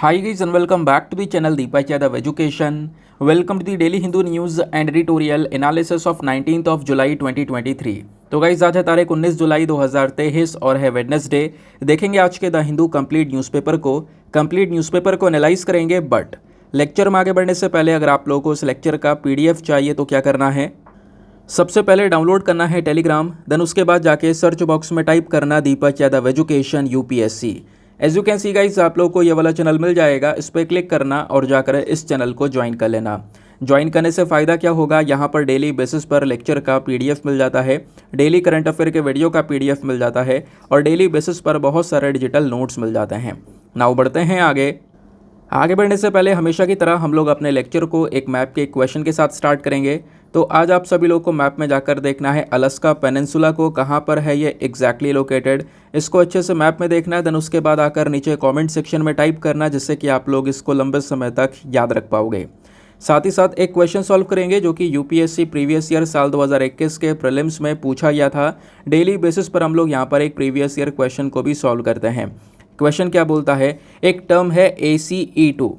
Hi guys and welcome back to the channel Deepak Yadav Education. Welcome to the Daily Hindu News and Editorial Analysis of 19th of July 2023. तो guys आज है तारीख 19 जुलाई 2023 और है Wednesday. देखेंगे आज के द हिंदू कंप्लीट न्यूज़पेपर को एनालाइज करेंगे। बट लेक्चर में आगे बढ़ने से पहले अगर आप लोगों को इस लेक्चर का पीडीएफ चाहिए तो क्या करना है, सबसे पहले डाउनलोड करना है टेलीग्राम, देन उसके बाद जाके सर्च बॉक्स में टाइप करना Deepak Yadav education UPSC. As you can see guys आप लोग को ये वाला चैनल मिल जाएगा, इस पर क्लिक करना और जाकर इस चैनल को ज्वाइन कर लेना। ज्वाइन करने से फ़ायदा क्या होगा, यहाँ पर डेली बेसिस पर लेक्चर का पीडीएफ मिल जाता है, डेली करंट अफेयर के वीडियो का पीडीएफ मिल जाता है और डेली बेसिस पर बहुत सारे डिजिटल नोट्स मिल जाते हैं। नाउ बढ़ते हैं आगे बढ़ने से पहले हमेशा की तरह हम लोग अपने लेक्चर को एक मैप के क्वेश्चन के साथ स्टार्ट करेंगे। तो आज आप सभी लोग को मैप में जाकर देखना है अलास्का पेनिनसुला को कहाँ पर है ये एग्जैक्टली लोकेटेड, इसको अच्छे से मैप में देखना है। देन उसके बाद आकर नीचे कमेंट सेक्शन में टाइप करना, जिससे कि आप लोग इसको लंबे समय तक याद रख पाओगे। साथ ही साथ एक क्वेश्चन सॉल्व करेंगे जो कि यूपीएससी प्रीवियस ईयर साल 2021 के प्रीलिम्स में पूछा गया था। डेली बेसिस पर हम लोग यहाँ पर एक प्रीवियस ईयर क्वेश्चन को भी सॉल्व करते हैं। क्वेश्चन क्या बोलता है, एक टर्म है ACE2।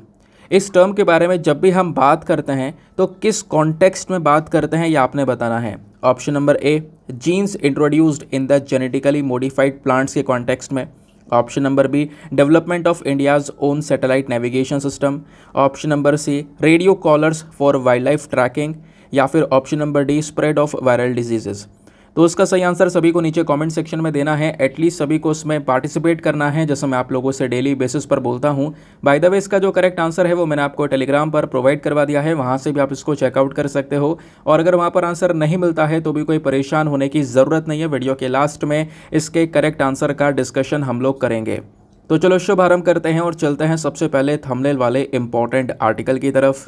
इस टर्म के बारे में जब भी हम बात करते हैं तो किस कॉन्टेक्स्ट में बात करते हैं ये आपने बताना है। Option number A, genes introduced in the genetically modified plants के कॉन्टेक्स्ट में। Option number B, development of India's own satellite navigation system. Option number C, radio collars for wildlife tracking. या फिर option number D, spread of viral diseases. तो इसका सही answer सभी को नीचे कमेंट सेक्शन में देना है, एटलीस्ट सभी को इसमें पार्टिसिपेट करना है, जैसे मैं आप लोगों से डेली बेसिस पर बोलता हूं। बाय द वे इसका जो करेक्ट आंसर है वो मैंने आपको टेलीग्राम पर प्रोवाइड करवा दिया है, वहां से भी आप इसको चेकआउट कर सकते हो। और अगर वहां पर आंसर नहीं मिलता है तो भी कोई परेशान होने की ज़रूरत नहीं है, वीडियो के लास्ट में इसके करेक्ट आंसर का डिस्कशन हम लोग करेंगे। तो चलो शुभारंभ करते हैं और चलते हैं सबसे पहले थंबनेल वाले इंपॉर्टेंट आर्टिकल की तरफ।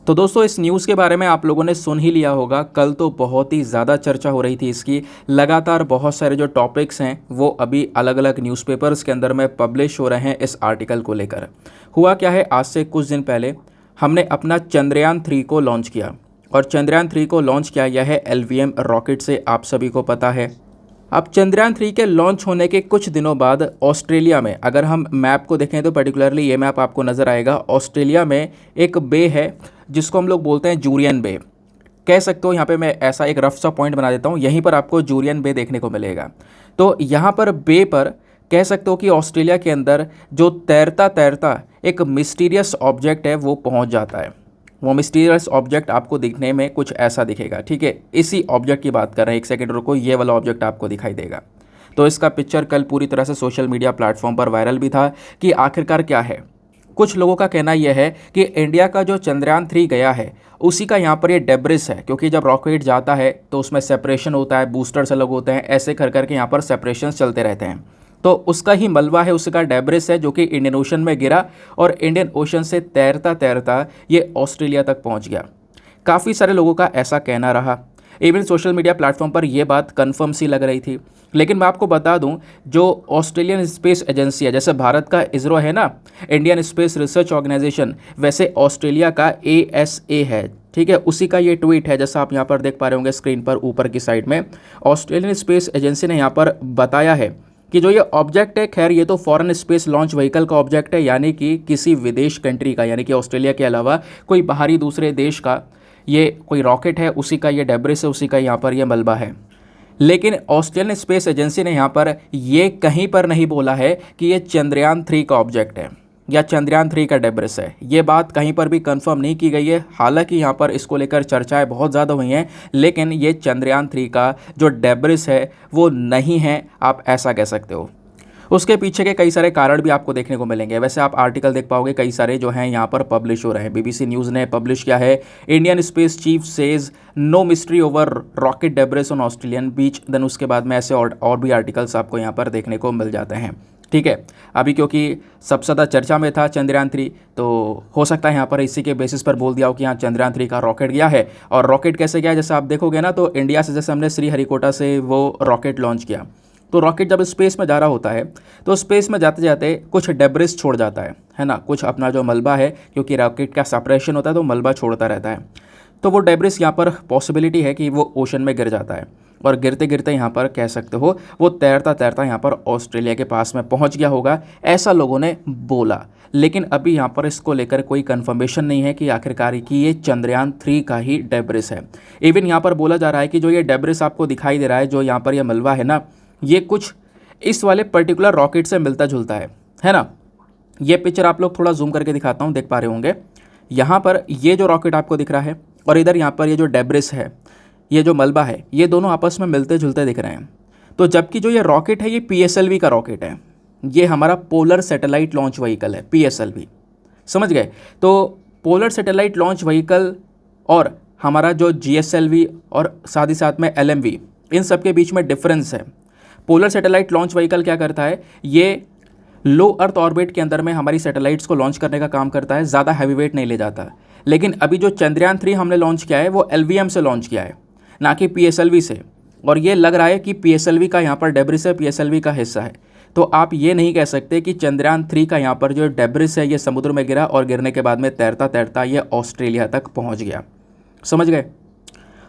तो दोस्तों इस न्यूज़ के बारे में आप लोगों ने सुन ही लिया होगा, कल तो बहुत ही ज़्यादा चर्चा हो रही थी इसकी। लगातार बहुत सारे जो टॉपिक्स हैं वो अभी अलग अलग न्यूज़पेपर्स के अंदर में पब्लिश हो रहे हैं इस आर्टिकल को लेकर। हुआ क्या है, आज से कुछ दिन पहले हमने अपना चंद्रयान 3 को लॉन्च किया और चंद्रयान 3 को लॉन्च किया गया है LVM रॉकेट से, आप सभी को पता है। अब चंद्रयान 3 के लॉन्च होने के कुछ दिनों बाद ऑस्ट्रेलिया में, अगर हम मैप को देखें तो पर्टिकुलरली ये मैप आपको नज़र आएगा, ऑस्ट्रेलिया में एक बे है जिसको हम लोग बोलते हैं जूरियन बे, कह सकते हो। यहाँ पे मैं ऐसा एक रफ सा पॉइंट बना देता हूँ, यहीं पर आपको जूरियन बे देखने को मिलेगा। तो यहाँ पर बे पर कह सकते हो कि ऑस्ट्रेलिया के अंदर जो तैरता तैरता एक मिस्टीरियस ऑब्जेक्ट है वो पहुँच जाता है। वो मिस्टीरियस ऑब्जेक्ट आपको दिखने में कुछ ऐसा दिखेगा, ठीक है। इसी ऑब्जेक्ट की बात कर रहे हैं, एक सेकेंड रुको, ये वाला ऑब्जेक्ट आपको दिखाई देगा। तो इसका पिक्चर कल पूरी तरह से सोशल मीडिया प्लेटफॉर्म पर वायरल भी था कि आखिरकार क्या है। कुछ लोगों का कहना यह है कि इंडिया का जो चंद्रयान 3 गया है उसी का यहाँ पर ये डेब्रिस है, क्योंकि जब रॉकेट जाता है तो उसमें सेपरेशन होता है, बूस्टर्स अलग होते हैं, ऐसे कर करके यहाँ पर सेपरेशन चलते रहते हैं। तो उसका ही मलबा है, उसका डेब्रिस है जो कि इंडियन ओशन में गिरा और इंडियन ओशन से तैरता तैरता ये ऑस्ट्रेलिया तक पहुँच गया। काफ़ी सारे लोगों का ऐसा कहना रहा, इवन सोशल मीडिया प्लेटफॉर्म पर यह बात कन्फर्म सी लग रही थी। लेकिन मैं आपको बता दूं, जो ऑस्ट्रेलियन स्पेस एजेंसी है, जैसे भारत का इसरो है ना, इंडियन स्पेस रिसर्च ऑर्गेनाइजेशन, वैसे ऑस्ट्रेलिया का ASA है, ठीक है। उसी का ये ट्वीट है, जैसा आप यहाँ पर देख पा रहे होंगे स्क्रीन पर ऊपर की साइड में। ऑस्ट्रेलियन स्पेस एजेंसी ने यहाँ पर बताया है कि जो ये ऑब्जेक्ट है, खैर ये तो फॉरेन स्पेस लॉन्च व्हीकल का ऑब्जेक्ट है, यानी कि किसी विदेश कंट्री का, यानी कि ऑस्ट्रेलिया के अलावा कोई बाहरी दूसरे देश का ये कोई रॉकेट है, उसी का ये डेब्रिस है, उसी का यहाँ पर ये मलबा है। लेकिन ऑस्ट्रेलियन स्पेस एजेंसी ने यहाँ पर ये कहीं पर नहीं बोला है कि ये चंद्रयान 3 का ऑब्जेक्ट है या चंद्रयान 3 का डेब्रिस है। ये बात कहीं पर भी कंफर्म नहीं की गई है। हालांकि यहाँ पर इसको लेकर चर्चाएं बहुत ज़्यादा हुई हैं, लेकिन ये चंद्रयान 3 का जो डेब्रिस है वो नहीं है, आप ऐसा कह सकते हो। उसके पीछे के कई सारे कारण भी आपको देखने को मिलेंगे। वैसे आप आर्टिकल देख पाओगे कई सारे जो हैं यहाँ पर पब्लिश हो रहे हैं। BBC न्यूज़ ने पब्लिश किया है, Indian space chief says no mystery over rocket debris on Australian beach. Then उसके बाद में ऐसे और भी आर्टिकल्स आपको यहाँ पर देखने को मिल जाते हैं, ठीक है। अभी क्योंकि सबसे ज़्यादा चर्चा में था चंद्रयान 3, तो हो सकता है यहाँ पर इसी के बेसिस पर बोल दिया हो कि यहाँ चंद्रयान 3 का रॉकेट गया है। और रॉकेट कैसे गया, जैसे आप देखोगे ना, तो इंडिया से जैसे हमने श्रीहरिकोटा से वो रॉकेट लॉन्च किया, तो रॉकेट जब स्पेस में जा रहा होता है तो स्पेस में जाते जाते कुछ डेब्रिस छोड़ जाता है ना, कुछ अपना जो मलबा है, क्योंकि रॉकेट का सेपरेशन होता है तो मलबा छोड़ता रहता है। तो वो डेब्रिस यहाँ पर पॉसिबिलिटी है कि वो ओशन में गिर जाता है और गिरते गिरते यहाँ पर कह सकते हो वो तैरता तैरता यहाँ पर ऑस्ट्रेलिया के पास में पहुँच गया होगा, ऐसा लोगों ने बोला। लेकिन अभी यहाँ पर इसको लेकर कोई कंफर्मेशन नहीं है कि आखिरकार कि ये चंद्रयान 3 का ही डेब्रिस है। इवन यहाँ पर बोला जा रहा है कि जो ये डेब्रिस आपको दिखाई दे रहा है, जो यहाँ पर ये मलबा है ना, ये कुछ इस वाले पर्टिकुलर रॉकेट से मिलता जुलता है ना। ये पिक्चर आप लोग थोड़ा जूम करके दिखाता हूँ, देख पा रहे होंगे। यहाँ पर ये जो रॉकेट आपको दिख रहा है और इधर यहाँ पर ये जो डेब्रिस है, ये जो मलबा है, ये दोनों आपस में मिलते जुलते दिख रहे हैं। तो जबकि जो ये रॉकेट है, ये PSLV का रॉकेट है, ये हमारा पोलर सैटेलाइट लॉन्च व्हीकल है, PSLV, समझ गए। तो पोलर सैटेलाइट लॉन्च व्हीकल और हमारा जो GSLV और साथ ही साथ में LMV, इन सब के बीच में डिफरेंस है। पोलर सैटेलाइट लॉन्च व्हीकल क्या करता है, ये लो अर्थ ऑर्बिट के अंदर में हमारी सैटेलाइट्स को लॉन्च करने का काम करता है, ज़्यादा हैवी वेट नहीं ले जाता। लेकिन अभी जो चंद्रयान 3 हमने लॉन्च किया है वो LVM से लॉन्च किया है, ना कि PSLV से। और ये लग रहा है कि PSLV का यहाँ पर डेब्रिस है, PSLV का हिस्सा है। तो आप ये नहीं कह सकते कि चंद्रयान 3 का यहाँ पर जो डेब्रिस है ये समुद्र में गिरा और गिरने के बाद में तैरता तैरता ये ऑस्ट्रेलिया तक पहुँच गया, समझ गए।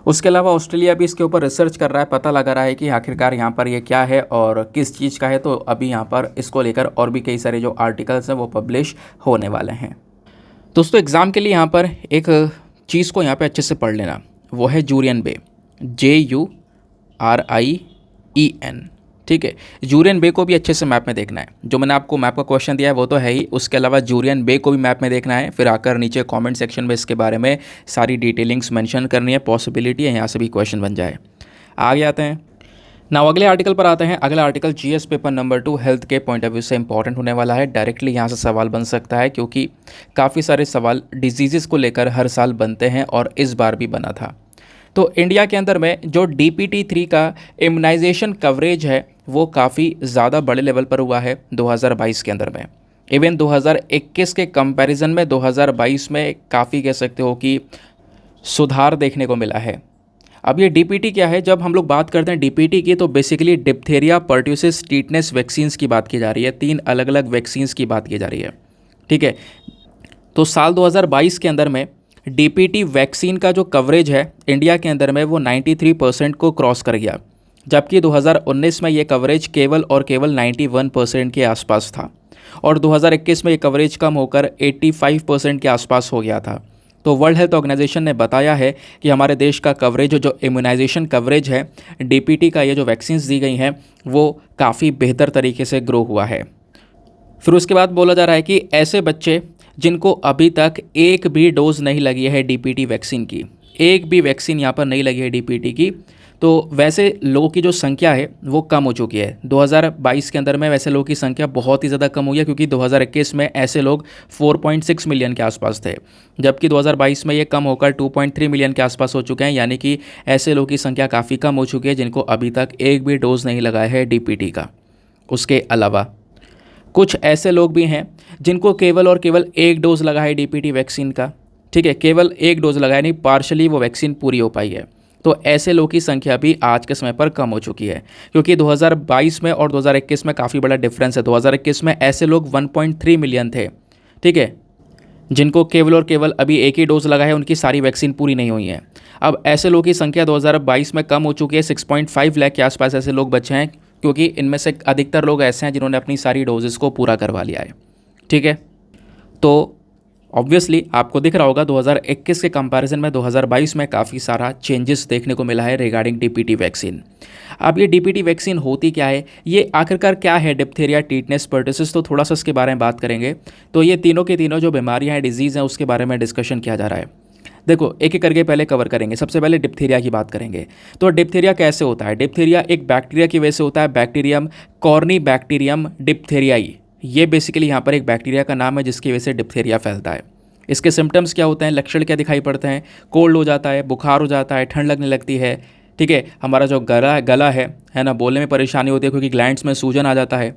उसके अलावा ऑस्ट्रेलिया भी इसके ऊपर रिसर्च कर रहा है, पता लगा रहा है कि आखिरकार यहाँ पर ये क्या है और किस चीज़ का है। तो अभी यहाँ पर इसको लेकर और भी कई सारे जो आर्टिकल्स हैं वो पब्लिश होने वाले हैं। दोस्तों एग्ज़ाम के लिए यहाँ पर एक चीज़ को यहाँ पे अच्छे से पढ़ लेना, वो है जूरियन बे, JURIEN, ठीक है। जूरियन बे को भी अच्छे से मैप में देखना है। जो मैंने आपको मैप का क्वेश्चन दिया है वो तो है ही, उसके अलावा जूरियन बे को भी मैप में देखना है। फिर आकर नीचे कमेंट सेक्शन में इसके बारे में सारी डिटेलिंग्स मेंशन करनी है, पॉसिबिलिटी है यहाँ से भी क्वेश्चन बन जाए। आगे आते हैं ना, अगले आर्टिकल पर आते हैं। अगला article GS paper number 2 health के पॉइंट ऑफ व्यू से इंपॉर्टेंट होने वाला है। डायरेक्टली यहाँ से सवाल बन सकता है, क्योंकि काफ़ी सारे सवाल डिजीज़ को लेकर हर साल बनते हैं और इस बार भी बना था। तो इंडिया के अंदर में जो DPT-3 का इम्यूनाइजेशन कवरेज है वो काफ़ी ज़्यादा बड़े लेवल पर हुआ है 2022 के अंदर में। इवन 2021 के कंपैरिजन में 2022 में काफ़ी कह सकते हो कि सुधार देखने को मिला है। अब ये DPT क्या है, जब हम लोग बात करते हैं DPT की तो basically diphtheria, pertussis, tetanus vaccines की बात की जा रही है। 3 अलग अलग वैक्सीन्स की बात की जा रही है, ठीक है। तो साल 2022 के अंदर में DPT वैक्सीन का जो कवरेज है इंडिया के अंदर में वो 93% को क्रॉस कर गया, जबकि 2019 में ये कवरेज केवल और केवल 91% के आसपास था और 2021 में ये कवरेज कम होकर 85% के आसपास हो गया था। तो वर्ल्ड हेल्थ ऑर्गेनाइजेशन ने बताया है कि हमारे देश का कवरेज जो इम्यूनाइजेशन कवरेज है DPT का, ये जो वैक्सीन्स दी गई हैं वो काफ़ी बेहतर तरीके से ग्रो हुआ है। फिर उसके बाद बोला जा रहा है कि ऐसे बच्चे जिनको अभी तक एक भी डोज नहीं लगी है DPT वैक्सीन की, एक भी वैक्सीन यहाँ पर नहीं लगी है DPT की, तो वैसे लोगों की जो संख्या है वो कम हो चुकी है। 2022 के अंदर में वैसे लोगों की संख्या बहुत ही ज़्यादा कम हुई है, क्योंकि 2021 में ऐसे लोग 4.6 मिलियन के आसपास थे, जबकि 2022 में ये कम होकर 2.3 मिलियन के आसपास हो चुके हैं। यानी कि ऐसे लोगों की संख्या काफ़ी कम हो चुकी है जिनको अभी तक एक भी डोज नहीं लगाया है DPT का। उसके अलावा कुछ ऐसे लोग भी हैं जिनको केवल और केवल एक डोज लगा है DPT वैक्सीन का, ठीक है, केवल एक डोज लगाया, नहीं पार्शली वो वैक्सीन पूरी हो पाई है। तो ऐसे लोगों की संख्या भी आज के समय पर कम हो चुकी है, क्योंकि 2022 में और 2021 में काफ़ी बड़ा डिफरेंस है। 2021 में ऐसे लोग 1.3 मिलियन थे, ठीक है, जिनको केवल और केवल अभी एक ही डोज लगा है, उनकी सारी वैक्सीन पूरी नहीं हुई है। अब ऐसे लोगों की संख्या 2022 में कम हो चुकी है, 6.5 लाख के आसपास ऐसे लोग बचे हैं, क्योंकि इनमें से अधिकतर लोग ऐसे हैं जिन्होंने अपनी सारी डोजेस को पूरा करवा लिया है, ठीक है। तो ऑब्वियसली आपको दिख रहा होगा 2021 के कंपैरिजन में 2022 में काफ़ी सारा चेंजेस देखने को मिला है रिगार्डिंग DPT वैक्सीन। अब ये DPT वैक्सीन होती क्या है, ये आखिरकार क्या है, डिप्थेरिया, टीटनेस, पर्टिसिस, तो थोड़ा सा इसके बारे में बात करेंगे। तो ये तीनों के तीनों जो बीमारियाँ हैं, डिजीज़ हैं, उसके बारे में डिस्कशन किया जा रहा है। देखो एक एक करके पहले कवर करेंगे। सबसे पहले डिप्थेरिया की बात करेंगे। तो डिप्थेरिया कैसे होता है? डिप्थेरिया एक बैक्टीरिया की वजह से होता है, बैक्टीरियम कॉर्नीबैक्टीरियम डिप्थेरियाई। ये बेसिकली यहाँ पर एक बैक्टीरिया का नाम है जिसकी वजह से डिप्थेरिया फैलता है। इसके सिम्टम्स क्या होते हैं, लक्षण क्या दिखाई पड़ते हैं? कोल्ड हो जाता है, बुखार हो जाता है, ठंड लगने लगती है, ठीक है। हमारा जो गला है ना, बोलने में परेशानी होती है क्योंकि ग्लैंड्स में सूजन आ जाता है,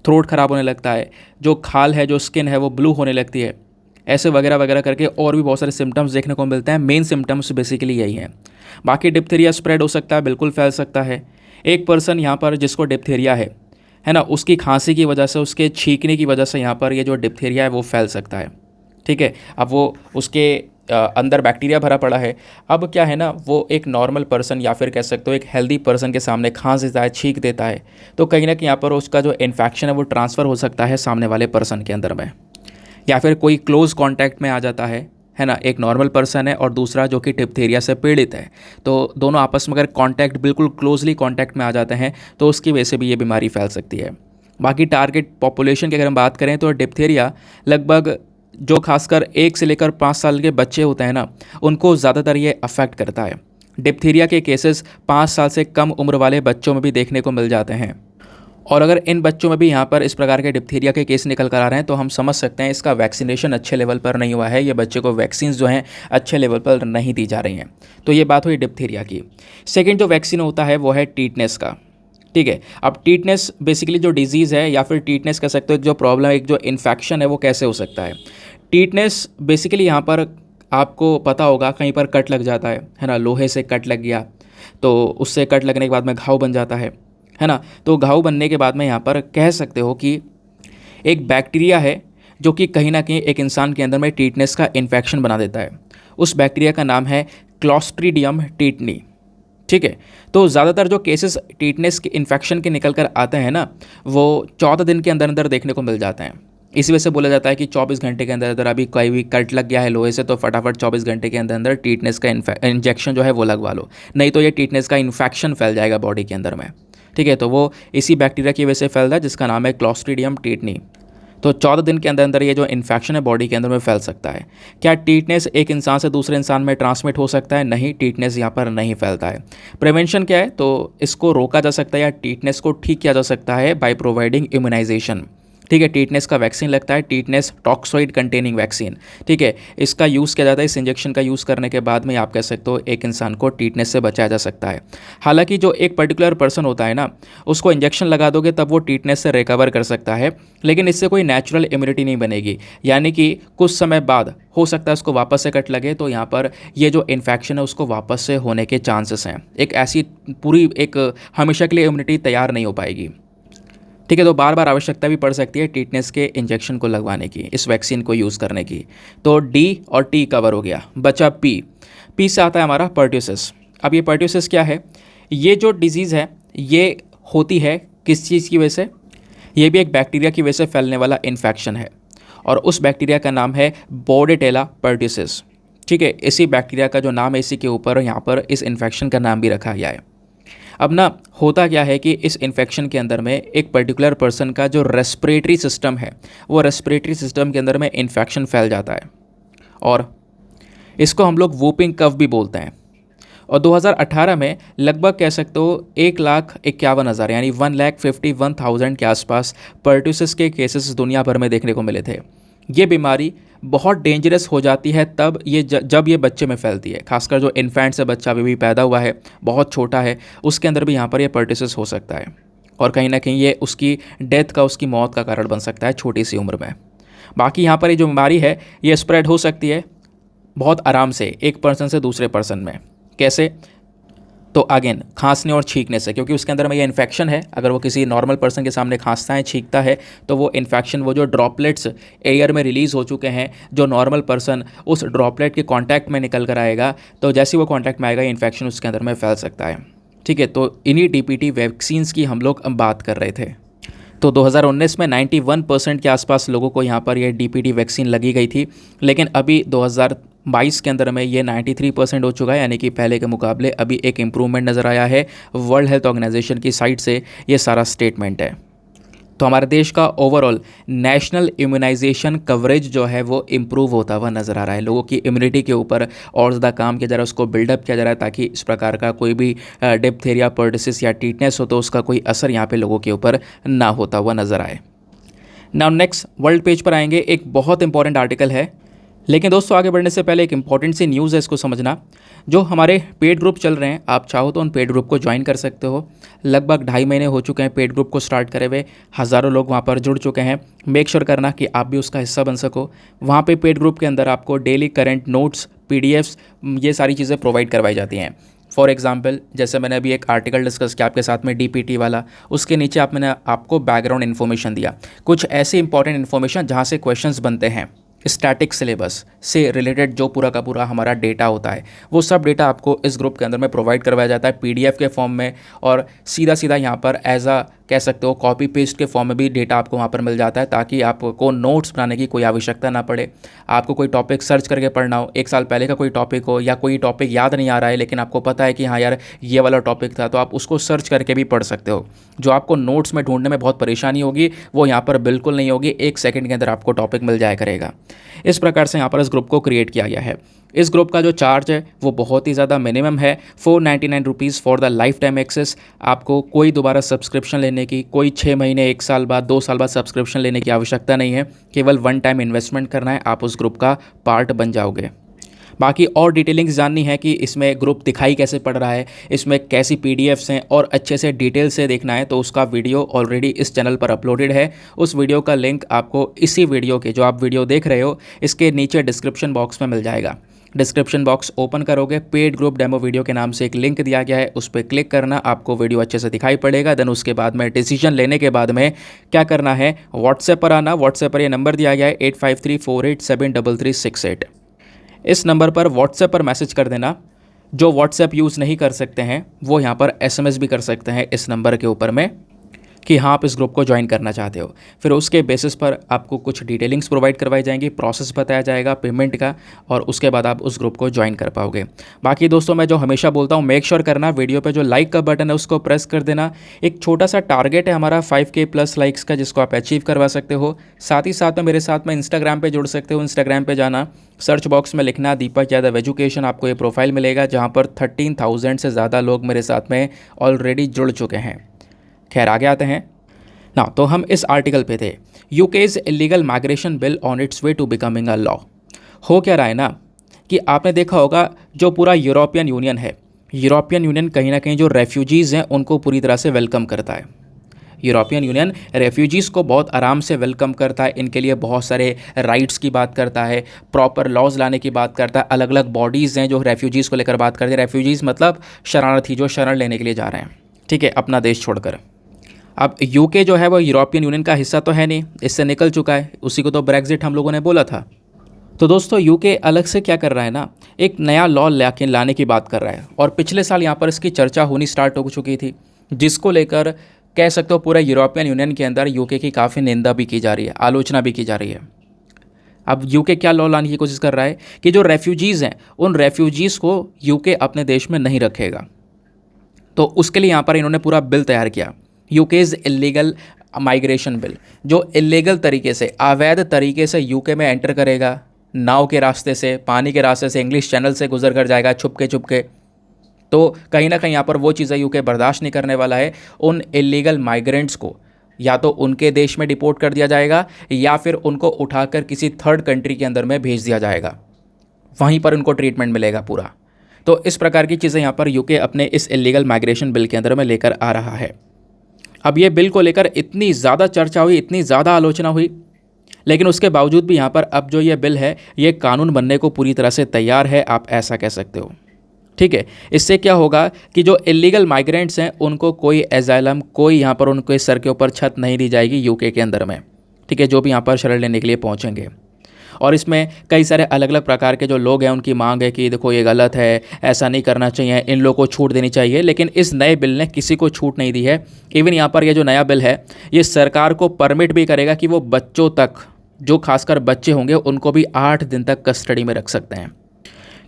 थ्रोट ख़राब होने लगता है, जो खाल है, जो स्किन है वो ब्लू होने लगती है, ऐसे वगैरह वगैरह करके और भी बहुत सारे सिम्टम्स देखने को मिलते हैं। मेन सिम्टम्स बेसिकली यही हैं। बाकी डिप्थेरिया स्प्रेड हो सकता है, बिल्कुल फैल सकता है। एक पर्सन यहाँ पर जिसको डिप्थेरिया है ना, उसकी खांसी की वजह से, उसके छींकने की वजह से यहाँ पर ये जो डिप्थेरिया है वो फैल सकता है, ठीक है। अब वो उसके अंदर बैक्टीरिया भरा पड़ा है। अब क्या है ना, वो एक नॉर्मल पर्सन या फिर कह सकते हो एक हेल्दी पर्सन के सामने खांस देता है, छींक देता है, तो कहीं ना कहीं यहाँ पर उसका जो इन्फेक्शन है वो ट्रांसफ़र हो सकता है सामने वाले पर्सन के अंदर में। या फिर कोई क्लोज कांटेक्ट में आ जाता है ना, एक नॉर्मल पर्सन है और दूसरा जो कि डिप्थीरिया से पीड़ित है, तो दोनों आपस में अगर कांटेक्ट बिल्कुल क्लोजली कांटेक्ट में आ जाते हैं तो उसकी वजह से भी ये बीमारी फैल सकती है। बाकी टारगेट पॉपुलेशन की अगर हम बात करें तो डिप्थीरिया लगभग जो खासकर 1 से लेकर 5 साल के बच्चे होते हैं ना, उनको ज़्यादातर ये अफेक्ट करता है। डिप्थीरिया के केसेस 5 साल से कम उम्र वाले बच्चों में भी देखने को मिल जाते हैं। और अगर इन बच्चों में भी यहाँ पर इस प्रकार के डिप्थीरिया के केस निकल कर आ रहे हैं तो हम समझ सकते हैं इसका वैक्सीनेशन अच्छे लेवल पर नहीं हुआ है, ये बच्चे को वैक्सीन जो हैं अच्छे लेवल पर नहीं दी जा रही हैं। तो ये बात हुई डिप्थीरिया की। सेकेंड जो वैक्सीन होता है वो है टीटनेस का। ठीक है, अब टीटनेस बेसिकली जो डिजीज़ है या फिर टीटनेस कह सकते हो, जो प्रॉब्लम, एक जो इन्फेक्शन है वो कैसे हो सकता है। टीटनेस बेसिकली यहाँ पर आपको पता होगा कहीं पर कट लग जाता है ना, लोहे से कट लग गया तो उससे कट लगने के बाद में घाव बन जाता है ना। तो घाव बनने के बाद में यहाँ पर कह सकते हो कि एक बैक्टीरिया है जो कि कहीं ना कहीं एक इंसान के अंदर में टीटनेस का इन्फेक्शन बना देता है। उस बैक्टीरिया का नाम है क्लॉस्ट्रीडियम टीटनी। ठीक है, तो ज़्यादातर जो केसेस टीटनेस के इन्फेक्शन के निकल कर आते हैं ना, वो 14 दिन के अंदर अंदर देखने को मिल जाते हैं। इसी वजह से बोला जाता है कि 24 घंटे के अंदर अंदर अभी कोई भी कट लग गया है लोहे से तो फटाफट 24 घंटे के अंदर अंदर टीटनेस का इंजेक्शन जो है वो लगवा लो, नहीं तो ये टीटनेस का इन्फेक्शन फैल जाएगा बॉडी के अंदर में। ठीक है, तो वो इसी बैक्टीरिया की वजह से फैलता है जिसका नाम है क्लॉस्ट्रीडियम टीटनी। तो 14 दिन के अंदर अंदर ये जो इन्फेक्शन है बॉडी के अंदर में फैल सकता है। क्या टीटनेस एक इंसान से दूसरे इंसान में ट्रांसमिट हो सकता है? नहीं, टीटनेस यहाँ पर नहीं फैलता है। प्रिवेंशन क्या है? तो इसको रोका जा सकता है या टीटनेस को ठीक किया जा सकता है बाय प्रोवाइडिंग इम्यूनाइजेशन। ठीक है, टीटनेस का वैक्सीन लगता है, टीटनेस टॉक्सोइड कंटेनिंग वैक्सीन। ठीक है, इसका यूज़ किया जाता है। इस इंजेक्शन का यूज़ करने के बाद में आप कह सकते हो एक इंसान को टीटनेस से बचाया जा सकता है। हालांकि जो एक पर्टिकुलर पर्सन होता है ना, उसको इंजेक्शन लगा दोगे तब वो टीटनेस से रिकवर कर सकता है, लेकिन इससे कोई नेचुरल इम्यूनिटी नहीं बनेगी। यानी कि कुछ समय बाद हो सकता है उसको वापस से कट लगे तो यहाँ पर ये जो इन्फेक्शन है उसको वापस से होने के चांसेस हैं। एक ऐसी पूरी एक हमेशा के लिए इम्यूनिटी तैयार नहीं हो पाएगी। ठीक है, तो बार बार आवश्यकता भी पड़ सकती है टीटनेस के इंजेक्शन को लगवाने की, इस वैक्सीन को यूज़ करने की। तो डी और टी कवर हो गया, बचा पी। पी से आता है हमारा पर्ट्यूसिस। अब ये पर्ट्यूसिस क्या है? ये जो डिजीज़ है ये होती है किस चीज़ की वजह से? ये भी एक बैक्टीरिया की वजह से फैलने वाला इन्फेक्शन है और उस बैक्टीरिया का नाम है बोर्डेटेला पर्ट्यूसिस। ठीक है, इसी बैक्टीरिया का जो नाम है इसी के ऊपर यहाँ पर इस इन्फेक्शन का नाम भी रखा गया है। अब ना होता क्या है कि इस इन्फेक्शन के अंदर में एक पर्टिकुलर पर्सन का जो रेस्पिरेटरी सिस्टम है वो रेस्पिरेटरी सिस्टम के अंदर में इन्फेक्शन फैल जाता है और इसको हम लोग वूपिंग कफ भी बोलते हैं। और 2018 में लगभग कह सकते हो 1,51,000 यानी 1,51,000 के आसपास पर्ट्यूसिस के केसेस दुनिया भर में देखने को मिले थे। ये बीमारी बहुत डेंजरस हो जाती है तब ये जब ये बच्चे में फैलती है, खासकर जो इन्फेंट से बच्चा अभी भी पैदा हुआ है, बहुत छोटा है, उसके अंदर भी यहाँ पर ये पर्ट्यूसिस हो सकता है और कहीं ना कहीं ये उसकी डेथ का, उसकी मौत का कारण बन सकता है छोटी सी उम्र में। बाकी यहाँ पर ये जो बीमारी है ये स्प्रेड हो सकती है बहुत आराम से एक पर्सन से दूसरे पर्सन में। कैसे? तो अगेन खांसने और छींकने से, क्योंकि उसके अंदर में ये इन्फेक्शन है। अगर वो किसी नॉर्मल पर्सन के सामने खांसता है, छींकता है तो वो इन्फेक्शन, वो जो ड्रॉपलेट्स एयर में रिलीज़ हो चुके हैं, जो नॉर्मल पर्सन उस ड्रॉपलेट के कांटेक्ट में निकल कर आएगा तो जैसे वो कांटेक्ट में आएगा इन्फेक्शन उसके अंदर में फैल सकता है। ठीक है, तो इन्हीं डीपीटी वैक्सीन्स की हम लोग बात कर रहे थे। तो 2019 में 91% के आसपास लोगों को यहाँ पर ये डीपीटी वैक्सीन लगी गई थी, लेकिन अभी 2022 के अंदर में ये 93% हो चुका है, यानी कि पहले के मुकाबले अभी एक इम्प्रूवमेंट नज़र आया है। वर्ल्ड हेल्थ ऑर्गेनाइजेशन की साइड से ये सारा स्टेटमेंट है। तो हमारे देश का ओवरऑल नेशनल इम्यूनाइजेशन कवरेज जो है वो इम्प्रूव होता हुआ नज़र आ रहा है। लोगों की इम्यूनिटी के ऊपर और ज़्यादा काम किया जा रहा है, उसको बिल्डअप किया जा रहा है ताकि इस प्रकार का कोई भी डिप्थीरिया, पर्ट्यूसिस या टीटनेस हो तो उसका कोई असर यहाँ पे लोगों के ऊपर ना होता हुआ नज़र आए। नाउ नेक्स्ट वर्ल्ड पेज पर आएंगे, एक बहुत इंपॉर्टेंट आर्टिकल है। लेकिन दोस्तों आगे बढ़ने से पहले एक इंपॉर्टेंट सी न्यूज़ है, इसको समझना। जो हमारे पेड ग्रुप चल रहे हैं, आप चाहो तो उन पेड ग्रुप को ज्वाइन कर सकते हो। लगभग 2.5 महीने हो चुके हैं पेड ग्रुप को स्टार्ट करे हुए, हज़ारों लोग वहाँ पर जुड़ चुके हैं। मेक श्योर करना कि आप भी उसका हिस्सा बन सको। वहाँ पे पेड ग्रुप के अंदर आपको डेली करंट नोट्स, PDFs, ये सारी चीज़ें प्रोवाइड करवाई जाती हैं। फॉर एग्जाम्पल, जैसे मैंने अभी एक आर्टिकल डिस्कस किया आपके साथ में DPT वाला, उसके नीचे मैंने आपको बैकग्राउंड इन्फॉर्मेशन दिया, कुछ ऐसी इंपॉर्टेंट इन्फॉर्मेशन जहाँ से क्वेश्चंस बनते हैं। स्टैटिक सिलेबस से रिलेटेड जो पूरा का पूरा हमारा डेटा होता है वो सब डेटा आपको इस ग्रुप के अंदर में प्रोवाइड करवाया जाता है PDF के फॉर्म में, और सीधा सीधा यहाँ पर एज अ कह सकते हो कॉपी पेस्ट के फॉर्म में भी डेटा आपको वहाँ पर मिल जाता है, ताकि आपको नोट्स बनाने की कोई आवश्यकता ना पड़े। आपको कोई टॉपिक सर्च करके पढ़ना हो, 1 साल पहले का कोई टॉपिक हो या कोई टॉपिक याद नहीं आ रहा है लेकिन आपको पता है कि हाँ यार ये वाला टॉपिक था, तो आप उसको सर्च करके भी पढ़ सकते हो। जो आपको नोट्स में ढूंढने में बहुत परेशानी होगी वो यहाँ पर बिल्कुल नहीं होगी, 1 सेकंड के अंदर आपको टॉपिक मिल जाया करेगा। इस प्रकार से यहाँ पर इस ग्रुप को क्रिएट किया गया है। इस ग्रुप का जो चार्ज है वो बहुत ही ज़्यादा मिनिमम है, 499 rupees for the lifetime access. आपको कोई दोबारा सब्सक्रिप्शन लेने की, कोई 6 महीने, 1 साल बाद, 2 साल बाद सब्सक्रिप्शन लेने की आवश्यकता नहीं है। केवल 1 टाइम इन्वेस्टमेंट करना है, आप उस ग्रुप का पार्ट बन जाओगे। बाकी और डिटेलिंग्स जाननी है कि इसमें ग्रुप दिखाई कैसे पड़ रहा है, इसमें कैसी पीडीएफ्स हैं और अच्छे से डिटेल से देखना है, तो उसका वीडियो ऑलरेडी इस चैनल पर अपलोडेड है। उस वीडियो का लिंक आपको इसी वीडियो के, जो आप वीडियो देख रहे हो, इसके नीचे डिस्क्रिप्शन बॉक्स में मिल जाएगा। डिस्क्रिप्शन बॉक्स ओपन करोगे, पेड ग्रुप डेमो वीडियो के नाम से एक लिंक दिया गया है, उस पर क्लिक करना, आपको वीडियो अच्छे से दिखाई पड़ेगा। देन उसके बाद में डिसीजन लेने के बाद में क्या करना है, व्हाट्सएप पर आना। व्हाट्सएप पर ये नंबर दिया गया है 8534873368। इस नंबर पर व्हाट्सएप पर मैसेज कर देना। जो व्हाट्सएप यूज़ नहीं कर सकते हैं वो यहाँ पर एसएमएस भी कर सकते हैं इस नंबर के ऊपर में कि हाँ आप इस ग्रुप को ज्वाइन करना चाहते हो। फिर उसके बेसिस पर आपको कुछ डिटेलिंग्स प्रोवाइड करवाई जाएंगी, प्रोसेस बताया जाएगा पेमेंट का, और उसके बाद आप उस ग्रुप को ज्वाइन कर पाओगे। बाकी दोस्तों मैं जो हमेशा बोलता हूँ, मेक श्योर करना वीडियो पे जो लाइक का बटन है उसको प्रेस कर देना। एक छोटा सा टारगेट है हमारा 5K प्लस लाइक्स का, जिसको आप अचीव करवा सकते हो। साथ ही साथ में मेरे साथ में इंस्टाग्राम पर जुड़ सकते हो। इंस्टाग्राम पर जाना, सर्च बॉक्स में लिखना दीपक यादव एजुकेशन, आपको ये प्रोफाइल मिलेगा जहाँ पर 13,000 से ज़्यादा लोग मेरे साथ में ऑलरेडी जुड़ चुके हैं। खैर आगे आते हैं ना, तो हम इस आर्टिकल पे थे, UK's illegal migration bill on its way to becoming a law. हो क्या रहा है ना कि आपने देखा होगा जो पूरा यूरोपियन यूनियन है, यूरोपियन यूनियन कहीं ना कहीं जो रेफ्यूजीज़ हैं उनको पूरी तरह से वेलकम करता है। यूरोपियन यूनियन रेफ्यूजीज़ को बहुत आराम से वेलकम करता है, इनके लिए बहुत सारे राइट्स की बात करता है, प्रॉपर लॉज लाने की बात करता है। अलग अलग बॉडीज़ हैं जो रेफ्यूजीज़ को लेकर बात करते हैं। रेफ्यूजीज़ मतलब शरणार्थी, जो शरण लेने के लिए जा रहे हैं, ठीक है, अपना देश छोड़कर। अब यूके जो है वो यूरोपियन यूनियन का हिस्सा तो है नहीं, इससे निकल चुका है, उसी को तो ब्रेग्जिट हम लोगों ने बोला था। तो दोस्तों यूके अलग से क्या कर रहा है ना, एक नया लॉ लाने की बात कर रहा है, और पिछले साल यहाँ पर इसकी चर्चा होनी स्टार्ट हो चुकी थी, जिसको लेकर कह सकते हो पूरे यूरोपियन यूनियन के अंदर यूके की काफ़ी निंदा भी की जा रही है, आलोचना भी की जा रही है। अब यूके क्या लॉ लाने की कोशिश कर रहा है कि जो रेफ्यूजीज़ हैं उन रेफ्यूजीज़ को यूके अपने देश में नहीं रखेगा। तो उसके लिए यहाँ पर इन्होंने पूरा बिल तैयार किया, यूकेज इलीगल माइग्रेशन बिल, जो इलीगल तरीके से, अवैध तरीके से यूके में एंटर करेगा, नाव के रास्ते से, पानी के रास्ते से, इंग्लिश चैनल से गुजर कर जाएगा छुपके छुपके। तो कहीं ना कहीं यहाँ पर वो चीज़ें यूके बर्दाश्त नहीं करने वाला है। उन इलीगल माइग्रेंट्स को या तो उनके देश में डिपोर्ट कर दिया जाएगा या फिर उनको उठाकर किसी थर्ड कंट्री के अंदर में भेज दिया जाएगा, वहीं पर उनको ट्रीटमेंट मिलेगा पूरा। तो इस प्रकार की चीज़ें यहाँ पर यूके अपने इस इलीगल माइग्रेशन बिल के अंदर में लेकर आ रहा है। अब ये बिल को लेकर इतनी ज़्यादा चर्चा हुई, इतनी ज़्यादा आलोचना हुई, लेकिन उसके बावजूद भी यहाँ पर अब जो ये बिल है ये कानून बनने को पूरी तरह से तैयार है, आप ऐसा कह सकते हो, ठीक है। इससे क्या होगा कि जो इलीगल माइग्रेंट्स हैं उनको कोई एजाइलम, कोई यहाँ पर उनके सर के ऊपर छत नहीं दी जाएगी यूके के अंदर में, ठीक है, जो भी यहाँ पर शरण लेने के लिए पहुँचेंगे। और इसमें कई सारे अलग अलग प्रकार के जो लोग हैं उनकी मांग है कि देखो ये गलत है, ऐसा नहीं करना चाहिए, इन लोगों को छूट देनी चाहिए, लेकिन इस नए बिल ने किसी को छूट नहीं दी है। इवन यहाँ पर ये जो नया बिल है ये सरकार को परमिट भी करेगा कि वो बच्चों तक, जो खासकर बच्चे होंगे उनको भी 8 दिन तक कस्टडी में रख सकते हैं,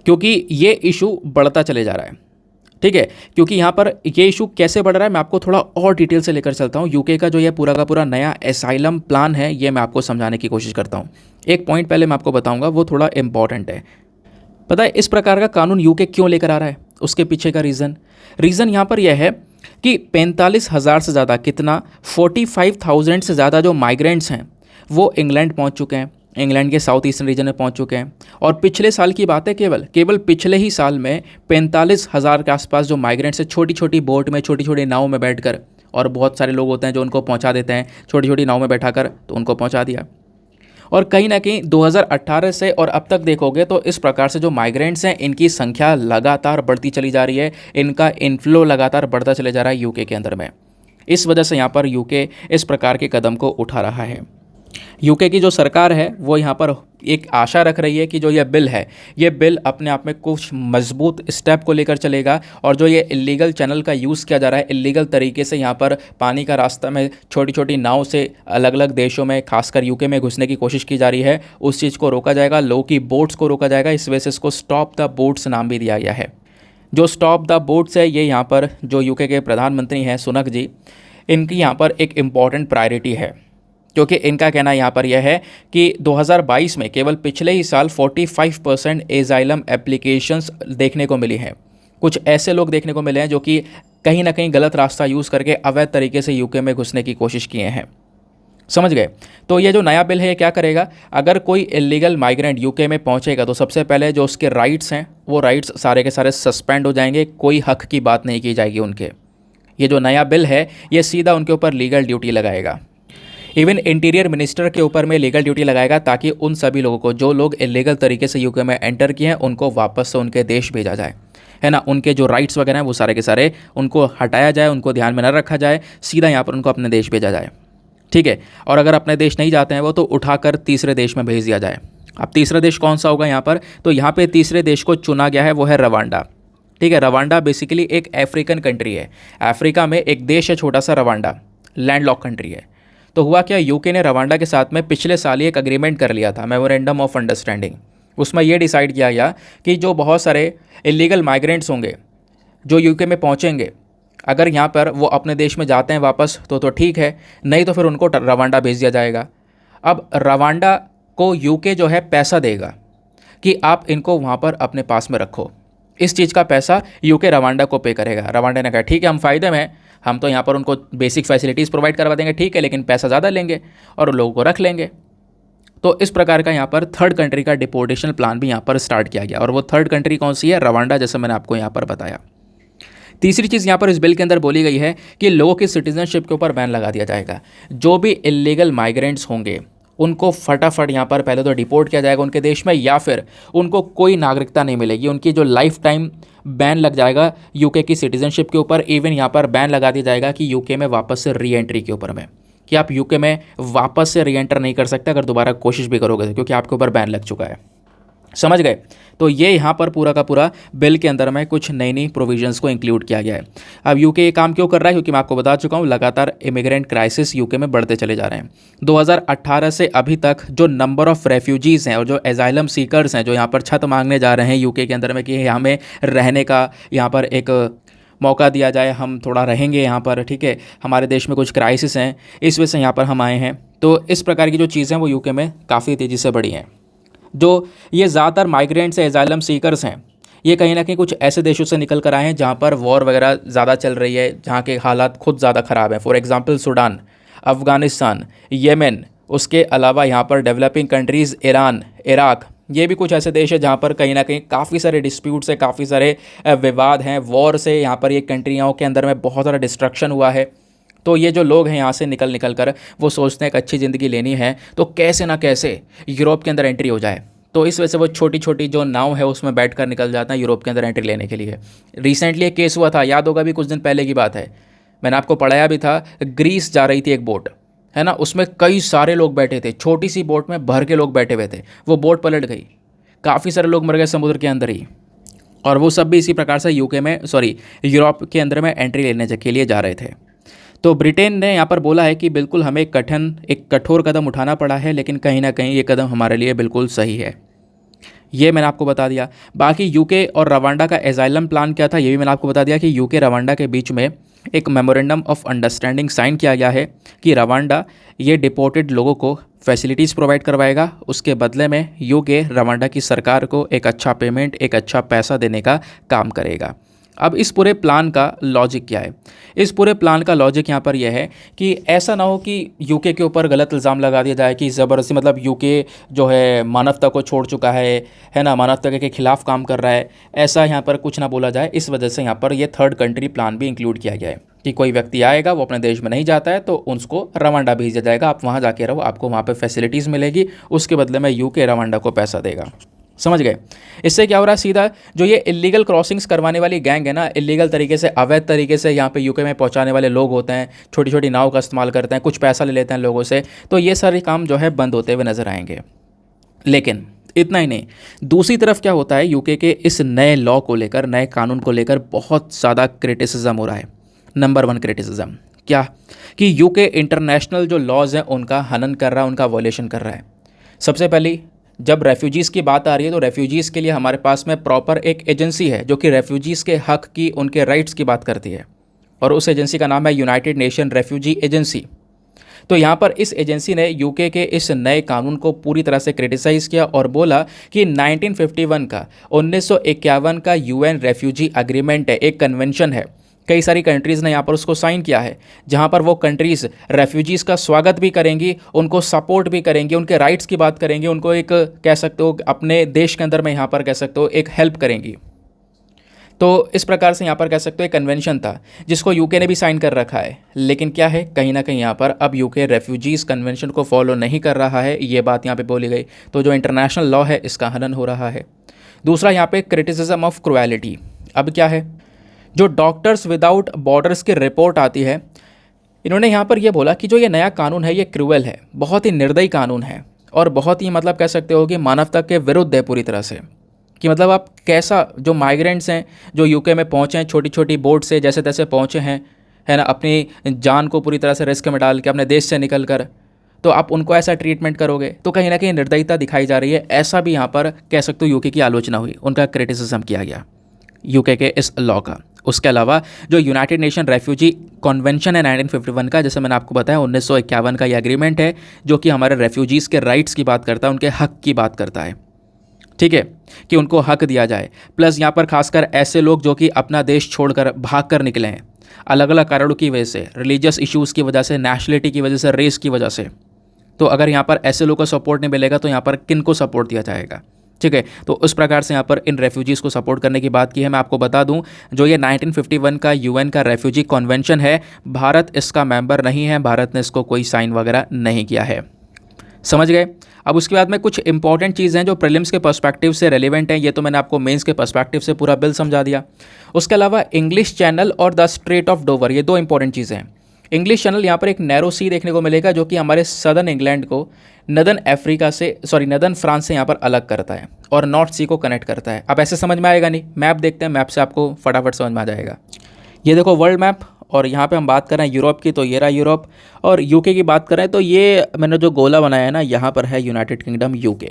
क्योंकि ये इशू बढ़ता चले जा रहा है, ठीक है। क्योंकि यहाँ पर ये इशू कैसे बढ़ रहा है मैं आपको थोड़ा और डिटेल से लेकर चलता हूँ। यूके का जो ये पूरा का पूरा नया एसाइलम प्लान है ये मैं आपको समझाने की कोशिश करता हूँ। एक पॉइंट पहले मैं आपको बताऊँगा, वो थोड़ा इंपॉर्टेंट है। पता है इस प्रकार का कानून यूके क्यों लेकर आ रहा है, उसके पीछे का रीज़न यहाँ पर यह है कि 45,000 से ज़्यादा, कितना, 45,000 से ज़्यादा जो माइग्रेंट्स हैं वो इंग्लैंड पहुँच चुके हैं, इंग्लैंड के साउथ ईस्टर्न रीजन में पहुंच चुके हैं। और पिछले साल की बात है, केवल पिछले ही साल में 45,000 के आसपास जो माइग्रेंट्स है, छोटी छोटी बोट में, छोटी छोटी नाव में बैठकर, और बहुत सारे लोग होते हैं जो उनको पहुंचा देते हैं छोटी छोटी नाव में बैठाकर, तो उनको पहुंचा दिया। और कहीं ना कहीं 2018 से और अब तक देखोगे तो इस प्रकार से जो माइग्रेंट्स हैं इनकी संख्या लगातार बढ़ती चली जा रही है, इनका इनफ्लो लगातार बढ़ता चले जा रहा है यूके के अंदर में। इस वजह से यहाँ पर यूके इस प्रकार के कदम को उठा रहा है। यूके की जो सरकार है वो यहाँ पर एक आशा रख रही है कि जो ये बिल है, ये बिल अपने आप में कुछ मजबूत स्टेप को लेकर चलेगा, और जो ये इलीगल चैनल का यूज़ किया जा रहा है, इलीगल तरीके से यहाँ पर पानी का रास्ता में छोटी छोटी नाव से अलग अलग देशों में खासकर यूके में घुसने की कोशिश की जा रही है, उस चीज़ को रोका जाएगा, लोगों की बोट्स को रोका जाएगा। इस वजह से इसको स्टॉप द बोट्स नाम भी दिया गया है। जो स्टॉप द बोट्स है, ये यहाँ पर जो यूके के प्रधानमंत्री हैं सुनक जी, इनकी यहाँ पर एक इम्पॉर्टेंट प्रायोरिटी है, क्योंकि इनका कहना यहाँ पर यह है कि 2022 में केवल पिछले ही साल 45% एजाइलम एप्लीकेशंस देखने को मिली हैं। कुछ ऐसे लोग देखने को मिले हैं जो कि कहीं ना कहीं गलत रास्ता यूज़ करके अवैध तरीके से यूके में घुसने की कोशिश किए हैं। समझ गए? तो ये जो नया बिल है ये क्या करेगा, अगर कोई इलीगल माइग्रेंट यूके में पहुंचेगा तो सबसे पहले जो उसके राइट्स हैं वो राइट्स सारे के सारे सस्पेंड हो जाएंगे, कोई हक की बात नहीं की जाएगी उनके। ये जो नया बिल है ये सीधा उनके ऊपर लीगल ड्यूटी लगाएगा। इवन इंटीरियर मिनिस्टर के ऊपर में लीगल ड्यूटी लगाएगा, ताकि उन सभी लोगों को जो लोग इलीगल तरीके से यूके में एंटर किए हैं उनको वापस से उनके देश भेजा जाए, है ना। उनके जो राइट्स वगैरह हैं वो सारे के सारे उनको हटाया जाए, उनको ध्यान में न रखा जाए, सीधा यहाँ पर उनको अपने देश भेजा जाए, ठीक है। और अगर अपने देश नहीं जाते हैं वो तो उठाकर तीसरे देश में भेज दिया जाए। अब तीसरा देश कौन सा होगा यहाँ पर, तो यहाँ पे तीसरे देश को चुना गया है वो है रवांडा, ठीक है। रवांडा बेसिकली एक अफ्रीकन कंट्री है, अफ्रीका में एक देश है छोटा सा रवांडा, लैंडलॉक कंट्री है। तो हुआ क्या, यूके ने रवांडा के साथ में पिछले साल ही एक अग्रीमेंट कर लिया था, मेमोरेंडम ऑफ अंडरस्टैंडिंग। उसमें यह डिसाइड किया गया कि जो बहुत सारे इलीगल माइग्रेंट्स होंगे जो यूके में पहुंचेंगे, अगर यहाँ पर वो अपने देश में जाते हैं वापस तो ठीक है, नहीं तो फिर उनको रवांडा भेज दिया जाएगा। अब रवांडा को यूके जो है पैसा देगा कि आप इनको वहाँ पर अपने पास में रखो। इस चीज़ का पैसा यूके रवांडा को पे करेगा। रवांडा ने कहा ठीक है, हम फ़ायदे में, हम तो यहाँ पर उनको बेसिक फैसिलिटीज़ प्रोवाइड करवा देंगे, ठीक है, लेकिन पैसा ज़्यादा लेंगे और लोगों को रख लेंगे। तो इस प्रकार का यहाँ पर थर्ड कंट्री का डिपोर्टेशन प्लान भी यहाँ पर स्टार्ट किया गया, और वो थर्ड कंट्री कौन सी है, रवांडा, जैसे मैंने आपको यहाँ पर बताया। तीसरी चीज़ यहाँ पर इस बिल के अंदर बोली गई है कि लोगों की सिटीजनशिप के ऊपर बैन लगा दिया जाएगा। जो भी इलीगल माइग्रेंट्स होंगे उनको फटाफट यहाँ पर पहले तो डिपोर्ट किया जाएगा उनके देश में, या फिर उनको कोई नागरिकता नहीं मिलेगी, उनकी जो लाइफ टाइम बैन लग जाएगा यूके की सिटीजनशिप के ऊपर। इवन यहाँ पर बैन लगा दिया जाएगा कि यूके में वापस से री एंट्री के ऊपर में, कि आप यूके में वापस से री एंटर नहीं कर सकते अगर दोबारा कोशिश भी करोगे तो, क्योंकि आपके ऊपर बैन लग चुका है। समझ गए? तो ये यहाँ पर पूरा का पूरा बिल के अंदर में कुछ नई नई प्रोविजंस को इंक्लूड किया गया है। अब यूके ये काम क्यों कर रहा है, क्योंकि मैं आपको बता चुका हूँ लगातार इमिग्रेंट क्राइसिस यूके में बढ़ते चले जा रहे हैं। 2018 से अभी तक जो नंबर ऑफ़ रेफ्यूजीज़ हैं और जो एजाइलम सीकर्स हैं जो यहाँ पर छत मांगने जा रहे हैं यूके के अंदर में कि हमें रहने का यहाँ पर एक मौका दिया जाए, हम थोड़ा रहेंगे यहाँ पर, ठीक है, हमारे देश में कुछ क्राइसिस हैं, इस वजह से यहाँ पर हम आए हैं। तो इस प्रकार की जो चीज़ें वो यूके में काफ़ी तेज़ी से बढ़ी हैं। जो ये ज़्यादातर माइग्रेंट्स है, एजाइलम सीकर्स हैं, ये कहीं ना कहीं कुछ ऐसे देशों से निकल कर आए हैं जहाँ पर वॉर वगैरह ज़्यादा चल रही है, जहाँ के हालात खुद ज़्यादा ख़राब हैं। For example Sudan, Afghanistan, Yemen, उसके अलावा यहाँ पर डेवलपिंग कंट्रीज़ ईरान, इराक, ये भी कुछ ऐसे देश है जहाँ पर कहीं ना कहीं काफ़ी सारे डिस्प्यूट्स है, काफ़ी सारे विवाद हैं, वॉर से यहाँ पर ये कंट्रियों के अंदर में बहुत सारा डिस्ट्रक्शन हुआ है। तो ये जो लोग हैं यहाँ से निकल कर वो सोचते हैं एक अच्छी ज़िंदगी लेनी है तो कैसे ना कैसे यूरोप के अंदर एंट्री हो जाए। तो इस वजह से वो छोटी छोटी जो नाव है उसमें बैठकर निकल जाते हैं यूरोप के अंदर एंट्री लेने के लिए। रिसेंटली एक केस हुआ था, याद होगा भी, कुछ दिन पहले की बात है, मैंने आपको पढ़ाया भी था। ग्रीस जा रही थी एक बोट, है ना, उसमें कई सारे लोग बैठे थे, छोटी सी बोट में भर के लोग बैठे हुए थे। वो बोट पलट गई, काफ़ी सारे लोग मर गए समुद्र के अंदर ही, और वो सब भी इसी प्रकार से यूरोप के अंदर में एंट्री लेने के लिए जा रहे थे। तो ब्रिटेन ने यहाँ पर बोला है कि बिल्कुल हमें एक कठोर कदम उठाना पड़ा है, लेकिन कहीं ना कहीं ये कदम हमारे लिए बिल्कुल सही है। ये मैंने आपको बता दिया। बाकी यूके और रवांडा का एजाइलम प्लान क्या था ये भी मैंने आपको बता दिया कि यूके रवांडा के बीच में एक मेमोरेंडम ऑफ अंडरस्टैंडिंग साइन किया गया है कि रवांडा ये डिपोर्टेड लोगों को फैसिलिटीज़ प्रोवाइड करवाएगा, उसके बदले में यूके रवांडा की सरकार को एक अच्छा पेमेंट, एक अच्छा पैसा देने का काम करेगा। अब इस पूरे प्लान का लॉजिक क्या है? इस पूरे प्लान का लॉजिक यहाँ पर यह है कि ऐसा ना हो कि यूके के ऊपर गलत इल्ज़ाम लगा दिया जाए कि ज़बरदस्ती, मतलब यूके जो है मानवता को छोड़ चुका है ना, मानवता के खिलाफ़ काम कर रहा है, ऐसा यहाँ पर कुछ ना बोला जाए। इस वजह से यहाँ पर यह थर्ड कंट्री प्लान भी इंक्लूड किया गया है कि कोई व्यक्ति आएगा, वो अपने देश में नहीं जाता है तो उसको रवांडा भेज दिया जाएगा, आप वहाँ जाके रहो, आपको वहाँ पर फैसिलिटीज़ मिलेगी, उसके बदले में यूके रवांडा को पैसा देगा। समझ गए। इससे क्या हो रहा है, सीधा जो ये इलीगल क्रॉसिंग्स करवाने वाली गैंग है ना, इलीगल तरीके से, अवैध तरीके से यहाँ पे यूके में पहुँचाने वाले लोग होते हैं, छोटी छोटी नाव का इस्तेमाल करते हैं, कुछ पैसा ले लेते हैं लोगों से, तो ये सारे काम जो है बंद होते हुए नजर आएंगे। लेकिन इतना ही नहीं, दूसरी तरफ क्या होता है, यूके के इस नए लॉ को लेकर, नए कानून को लेकर बहुत ज़्यादा क्रिटिसिज्म हो रहा है। नंबर 1 क्रिटिसिज्म क्या, कि यूके इंटरनेशनल जो लॉज हैं उनका हनन कर रहा है, उनका वॉयलेशन कर रहा है। सबसे पहली, जब रेफ्यूजीज़ की बात आ रही है तो रेफ्यूजीज़ के लिए हमारे पास में प्रॉपर एक एजेंसी है जो कि रेफ्यूजीज़ के हक की, उनके राइट्स की बात करती है, और उस एजेंसी का नाम है यूनाइटेड नेशन रेफ्यूजी एजेंसी। तो यहाँ पर इस एजेंसी ने यूके के इस नए कानून को पूरी तरह से क्रिटिसाइज़ किया और बोला कि 1951 का, 1951 का यूएन रेफ्यूजी एग्रीमेंट है, एक कन्वेंशन है, कई सारी कंट्रीज़ ने यहाँ पर उसको साइन किया है, जहाँ पर वो कंट्रीज़ रेफ्यूजीज़ का स्वागत भी करेंगी, उनको सपोर्ट भी करेंगी, उनके राइट्स की बात करेंगी, उनको एक कह सकते हो अपने देश के अंदर में यहाँ पर कह सकते हो एक हेल्प करेंगी। तो इस प्रकार से यहाँ पर कह सकते हो एक कन्वेंशन था जिसको यूके ने भी साइन कर रखा है। लेकिन क्या है, कहीं ना कहीं यहाँ पर अब यूके रेफ्यूजीज़ कन्वेंशन को फॉलो नहीं कर रहा है, ये बात यहाँ पे बोली गई। तो जो इंटरनेशनल लॉ है इसका हनन हो रहा है। दूसरा यहाँ पे क्रिटिसिज्म ऑफ क्रुएलिटी। अब क्या है, जो डॉक्टर्स विदाउट बॉर्डर्स की रिपोर्ट आती है, इन्होंने यहाँ पर यह बोला कि जो ये नया कानून है ये क्रूएल है, बहुत ही निर्दयी कानून है और बहुत ही मतलब कह सकते हो कि मानवता के विरुद्ध है पूरी तरह से। कि मतलब आप कैसा, जो माइग्रेंट्स हैं जो यूके में पहुँचे हैं, छोटी छोटी बोट से जैसे तैसे पहुँचे हैं, है ना, अपनी जान को पूरी तरह से रिस्क में डाल के अपने देश से निकल कर, तो आप उनको ऐसा ट्रीटमेंट करोगे, तो कहीं ना कहीं निर्दयता दिखाई जा रही है। ऐसा भी यहाँ पर कह सकते हो यूके की आलोचना हुई, उनका क्रिटिसिज्म किया गया यूके के इस लॉ का। उसके अलावा जो यूनाइटेड नेशन रेफ्यूजी कन्वेंशन है 1951 का, जैसे मैंने आपको बताया 1951 का ये एग्रीमेंट है जो कि हमारे रेफ्यूजीज़ के राइट्स की बात करता है, उनके हक की बात करता है, ठीक है, कि उनको हक दिया जाए। प्लस यहाँ पर खासकर ऐसे लोग जो कि अपना देश छोड़कर भाग कर निकले हैं अलग अलग कारणों की वजह से, रिलीजियस इश्यूज़ की वजह से, नेशनलिटी की वजह से, रेस की वजह से, तो अगर यहाँ पर ऐसे लोगों को सपोर्ट नहीं मिलेगा तो यहाँ पर किन को सपोर्ट दिया जाएगा, ठीक है। तो उस प्रकार से यहाँ पर इन रेफ्यूजीज़ को सपोर्ट करने की बात की है। मैं आपको बता दूं, जो ये 1951 का यूएन का रेफ्यूजी कन्वेंशन है, भारत इसका मेंबर नहीं है, भारत ने इसको कोई साइन वगैरह नहीं किया है, समझ गए। अब उसके बाद में कुछ इंपॉर्टेंट चीज़ें हैं जो प्रीलिम्स के पर्सपेक्टिव से रेलिवेंट हैं, ये तो मैंने आपको मेंस के पर्सपेक्टिव से पूरा बिल समझा दिया। उसके अलावा इंग्लिश चैनल और द स्ट्रेट ऑफ डोवर, ये दो इंपॉर्टेंट चीज़ें हैं। इंग्लिश चैनल यहाँ पर एक नैरो सी देखने को मिलेगा जो कि हमारे सदर्न इंग्लैंड को नदर्न फ्रांस से यहाँ पर अलग करता है और नॉर्थ सी को कनेक्ट करता है। अब ऐसे समझ में आएगा नहीं, मैप देखते हैं, मैप से आपको फटाफट समझ में आ जाएगा। ये देखो वर्ल्ड मैप, और यहाँ पे हम बात कर रहे हैं यूरोप की, तो ये रहा यूरोप, और यूके की बात करें तो ये मैंने जो गोला बनाया है ना, यहाँ पर है यूनाइटेड किंगडम यूके,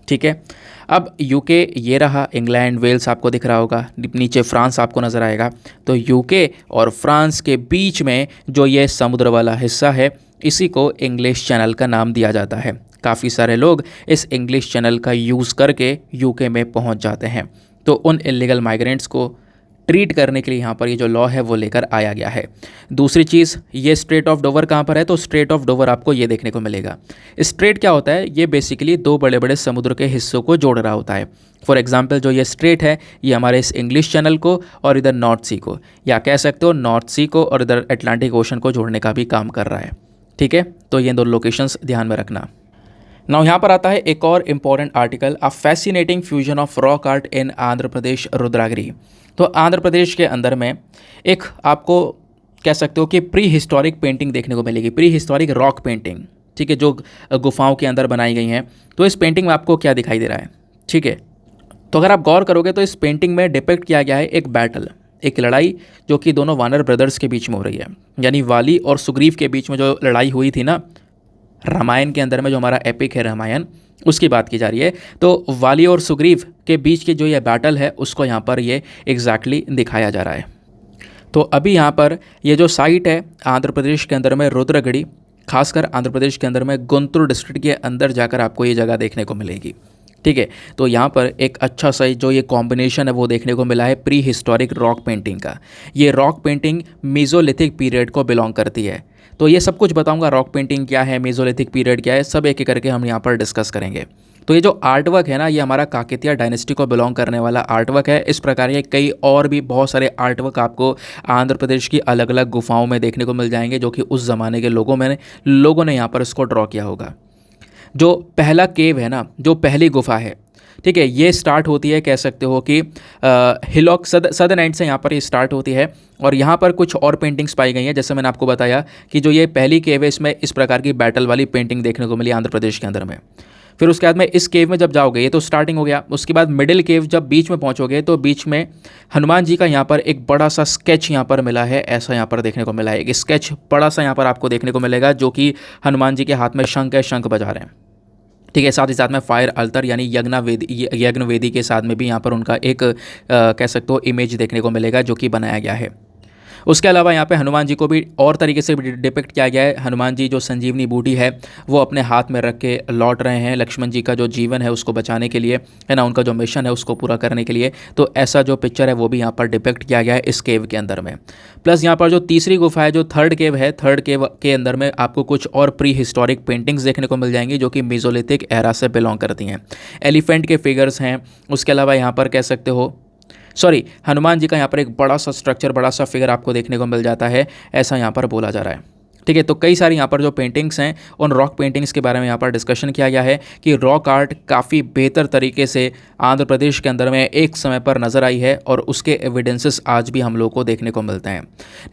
ठीक है। अब यूके ये रहा, इंग्लैंड वेल्स आपको दिख रहा होगा, नीचे फ्रांस आपको नज़र आएगा। तो यूके और फ्रांस के बीच में जो ये समुद्र वाला हिस्सा है, इसी को इंग्लिश चैनल का नाम दिया जाता है। काफ़ी सारे लोग इस इंग्लिश चैनल का यूज़ करके यूके में पहुंच जाते हैं, तो उन इलीगल माइग्रेंट्स को ट्रीट करने के लिए यहाँ पर ये जो लॉ है वो लेकर आया गया है। दूसरी चीज़, ये स्ट्रेट ऑफ डोवर कहाँ पर है, तो स्ट्रेट ऑफ डोवर आपको ये देखने को मिलेगा। स्ट्रेट क्या होता है, ये बेसिकली दो बड़े बड़े समुद्र के हिस्सों को जोड़ रहा होता है। फॉर एग्जांपल जो ये स्ट्रेट है, ये हमारे इस इंग्लिश चैनल को और इधर नॉर्थ सी को, या कह सकते हो नॉर्थ सी को और इधर अटलांटिक ओशन को जोड़ने का भी काम कर रहा है, ठीक है। तो ये दो लोकेशंस ध्यान में रखना। नाउ यहाँ पर आता है एक और important article, a fascinating fusion of rock art in Andhra Pradesh Rudragiri. तो आंध्र प्रदेश के अंदर में एक आपको कह सकते हो कि प्री हिस्टोरिक पेंटिंग देखने को मिलेगी, प्री हिस्टोरिक रॉक पेंटिंग, ठीक है, जो गुफाओं के अंदर बनाई गई हैं। तो इस पेंटिंग में आपको क्या दिखाई दे रहा है, ठीक है। तो अगर आप गौर करोगे तो इस पेंटिंग में डिपिक्ट किया गया है एक बैटल, एक लड़ाई जो कि दोनों वानर ब्रदर्स के बीच में हो रही है, यानी वाली और सुग्रीव के बीच में जो लड़ाई हुई थी ना रामायण के अंदर में, जो हमारा एपिक है रामायण, उसकी बात की जा रही है। तो वाली और सुग्रीव के बीच की जो ये बैटल है उसको यहाँ पर ये एग्जैक्टली दिखाया जा रहा है। तो अभी यहाँ पर ये जो साइट है आंध्र प्रदेश के अंदर में रुद्रगढ़ी, खासकर आंध्र प्रदेश के अंदर में गुंटूर डिस्ट्रिक्ट के अंदर जाकर आपको ये जगह देखने को मिलेगी, ठीक है। तो यहाँ पर एक अच्छा सा जो ये कॉम्बिनेशन है वो देखने को मिला है प्री हिस्टोरिक रॉक पेंटिंग का। ये रॉक पेंटिंग मेसोलिथिक पीरियड को बिलोंग करती है। तो ये सब कुछ बताऊंगा, रॉक पेंटिंग क्या है, मेसोलिथिक पीरियड क्या है, सब एक एक करके हम यहाँ पर डिस्कस करेंगे। तो ये जो आर्टवर्क है ना, ये हमारा काकतीय डायनेस्टी को बिलोंग करने वाला आर्टवर्क है। इस प्रकार के कई और भी बहुत सारे आर्टवर्क आपको आंध्र प्रदेश की अलग अलग गुफाओं में देखने को मिल जाएंगे, जो कि उस ज़माने के लोगों ने यहाँ पर इसको ड्रॉ किया होगा। जो पहला केव है ना, जो पहली गुफा है, ठीक है, ये स्टार्ट होती है, कह सकते हो कि हिलॉक सदर्न एंड से यहाँ पर ये स्टार्ट होती है। और यहाँ पर कुछ और पेंटिंग्स पाई गई हैं, जैसे मैंने आपको बताया कि जो ये पहली केव है इसमें इस प्रकार की बैटल वाली पेंटिंग देखने को मिली आंध्र प्रदेश के अंदर में। फिर उसके बाद में इस केव में जब जाओगे, ये तो स्टार्टिंग हो गया, उसके बाद मिडिल केव जब बीच में पहुंचोगे तो बीच में हनुमान जी का यहाँ पर एक बड़ा सा स्केच यहाँ पर मिला है, ऐसा यहाँ पर देखने को मिला है। एक स्केच बड़ा सा यहाँ पर आपको देखने को मिलेगा, जो कि हनुमान जी के हाथ में शंख है, शंख बजा रहे हैं। ठीक है, साथ ही साथ में फायर अल्तर यानी यज्ञ वेदी के साथ में भी यहाँ पर उनका एक कह सकते हो इमेज देखने को मिलेगा, जो कि बनाया गया है। उसके अलावा यहाँ पे हनुमान जी को भी और तरीके से डिपिक्ट किया गया है। हनुमान जी जो संजीवनी बूटी है वो अपने हाथ में रख के लौट रहे हैं, लक्ष्मण जी का जो जीवन है उसको बचाने के लिए, है ना, उनका जो मिशन है उसको पूरा करने के लिए। तो ऐसा जो पिक्चर है वो भी यहाँ पर डिपिक्ट किया गया है इस केव के अंदर में। प्लस यहाँ पर जो तीसरी गुफा है, जो थर्ड केव है, थर्ड केव के अंदर में आपको कुछ और प्री हिस्टोरिक पेंटिंग्स देखने को मिल जाएंगी, जो कि मेसोलिथिक एरा से बिलोंग करती हैं। एलिफेंट के फिगर्स हैं। उसके अलावा यहाँ पर कह सकते हो हनुमान जी का यहाँ पर एक बड़ा सा स्ट्रक्चर, बड़ा सा फिगर आपको देखने को मिल जाता है, ऐसा यहाँ पर बोला जा रहा है। ठीक है, तो कई सारी यहाँ पर जो पेंटिंग्स हैं उन रॉक पेंटिंग्स के बारे में यहाँ पर डिस्कशन किया गया है कि रॉक आर्ट काफ़ी बेहतर तरीके से आंध्र प्रदेश के अंदर में एक समय पर नज़र आई है और उसके एविडेंसेस आज भी हम लोग को देखने को मिलते हैं।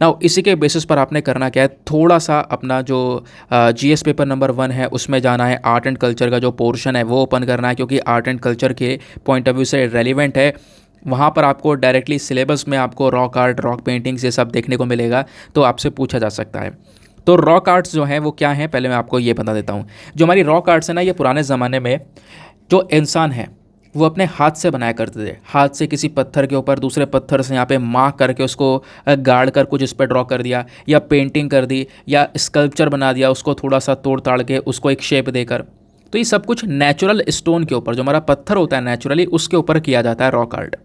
नाउ इसी के बेसिस पर आपने करना क्या है, थोड़ा सा अपना जो GS पेपर नंबर 1 है उसमें जाना है, आर्ट एंड कल्चर का जो पोर्शन है वो ओपन करना है, क्योंकि आर्ट एंड कल्चर के पॉइंट ऑफ व्यू से रेलिवेंट है। वहाँ पर आपको डायरेक्टली सिलेबस में आपको रॉक आर्ट, रॉक पेंटिंग्स ये सब देखने को मिलेगा, तो आपसे पूछा जा सकता है। तो रॉक आर्ट्स जो हैं वो क्या हैं, पहले मैं आपको ये बता देता हूँ। जो हमारी रॉक आर्ट्स है ना, ये पुराने ज़माने में जो इंसान है वो अपने हाथ से बनाया करते थे। हाथ से किसी पत्थर के ऊपर दूसरे पत्थर से यहाँ पे मार्क करके उसको गाड़ कर कुछ इस पर ड्रॉ कर दिया, या पेंटिंग कर दी, या स्कल्पचर बना दिया, उसको थोड़ा सा तोड़ ताड़ के उसको एक शेप देकर। तो ये सब कुछ नेचुरल स्टोन के ऊपर, जो हमारा पत्थर होता है नेचुरली, उसके ऊपर किया जाता है रॉक आर्ट।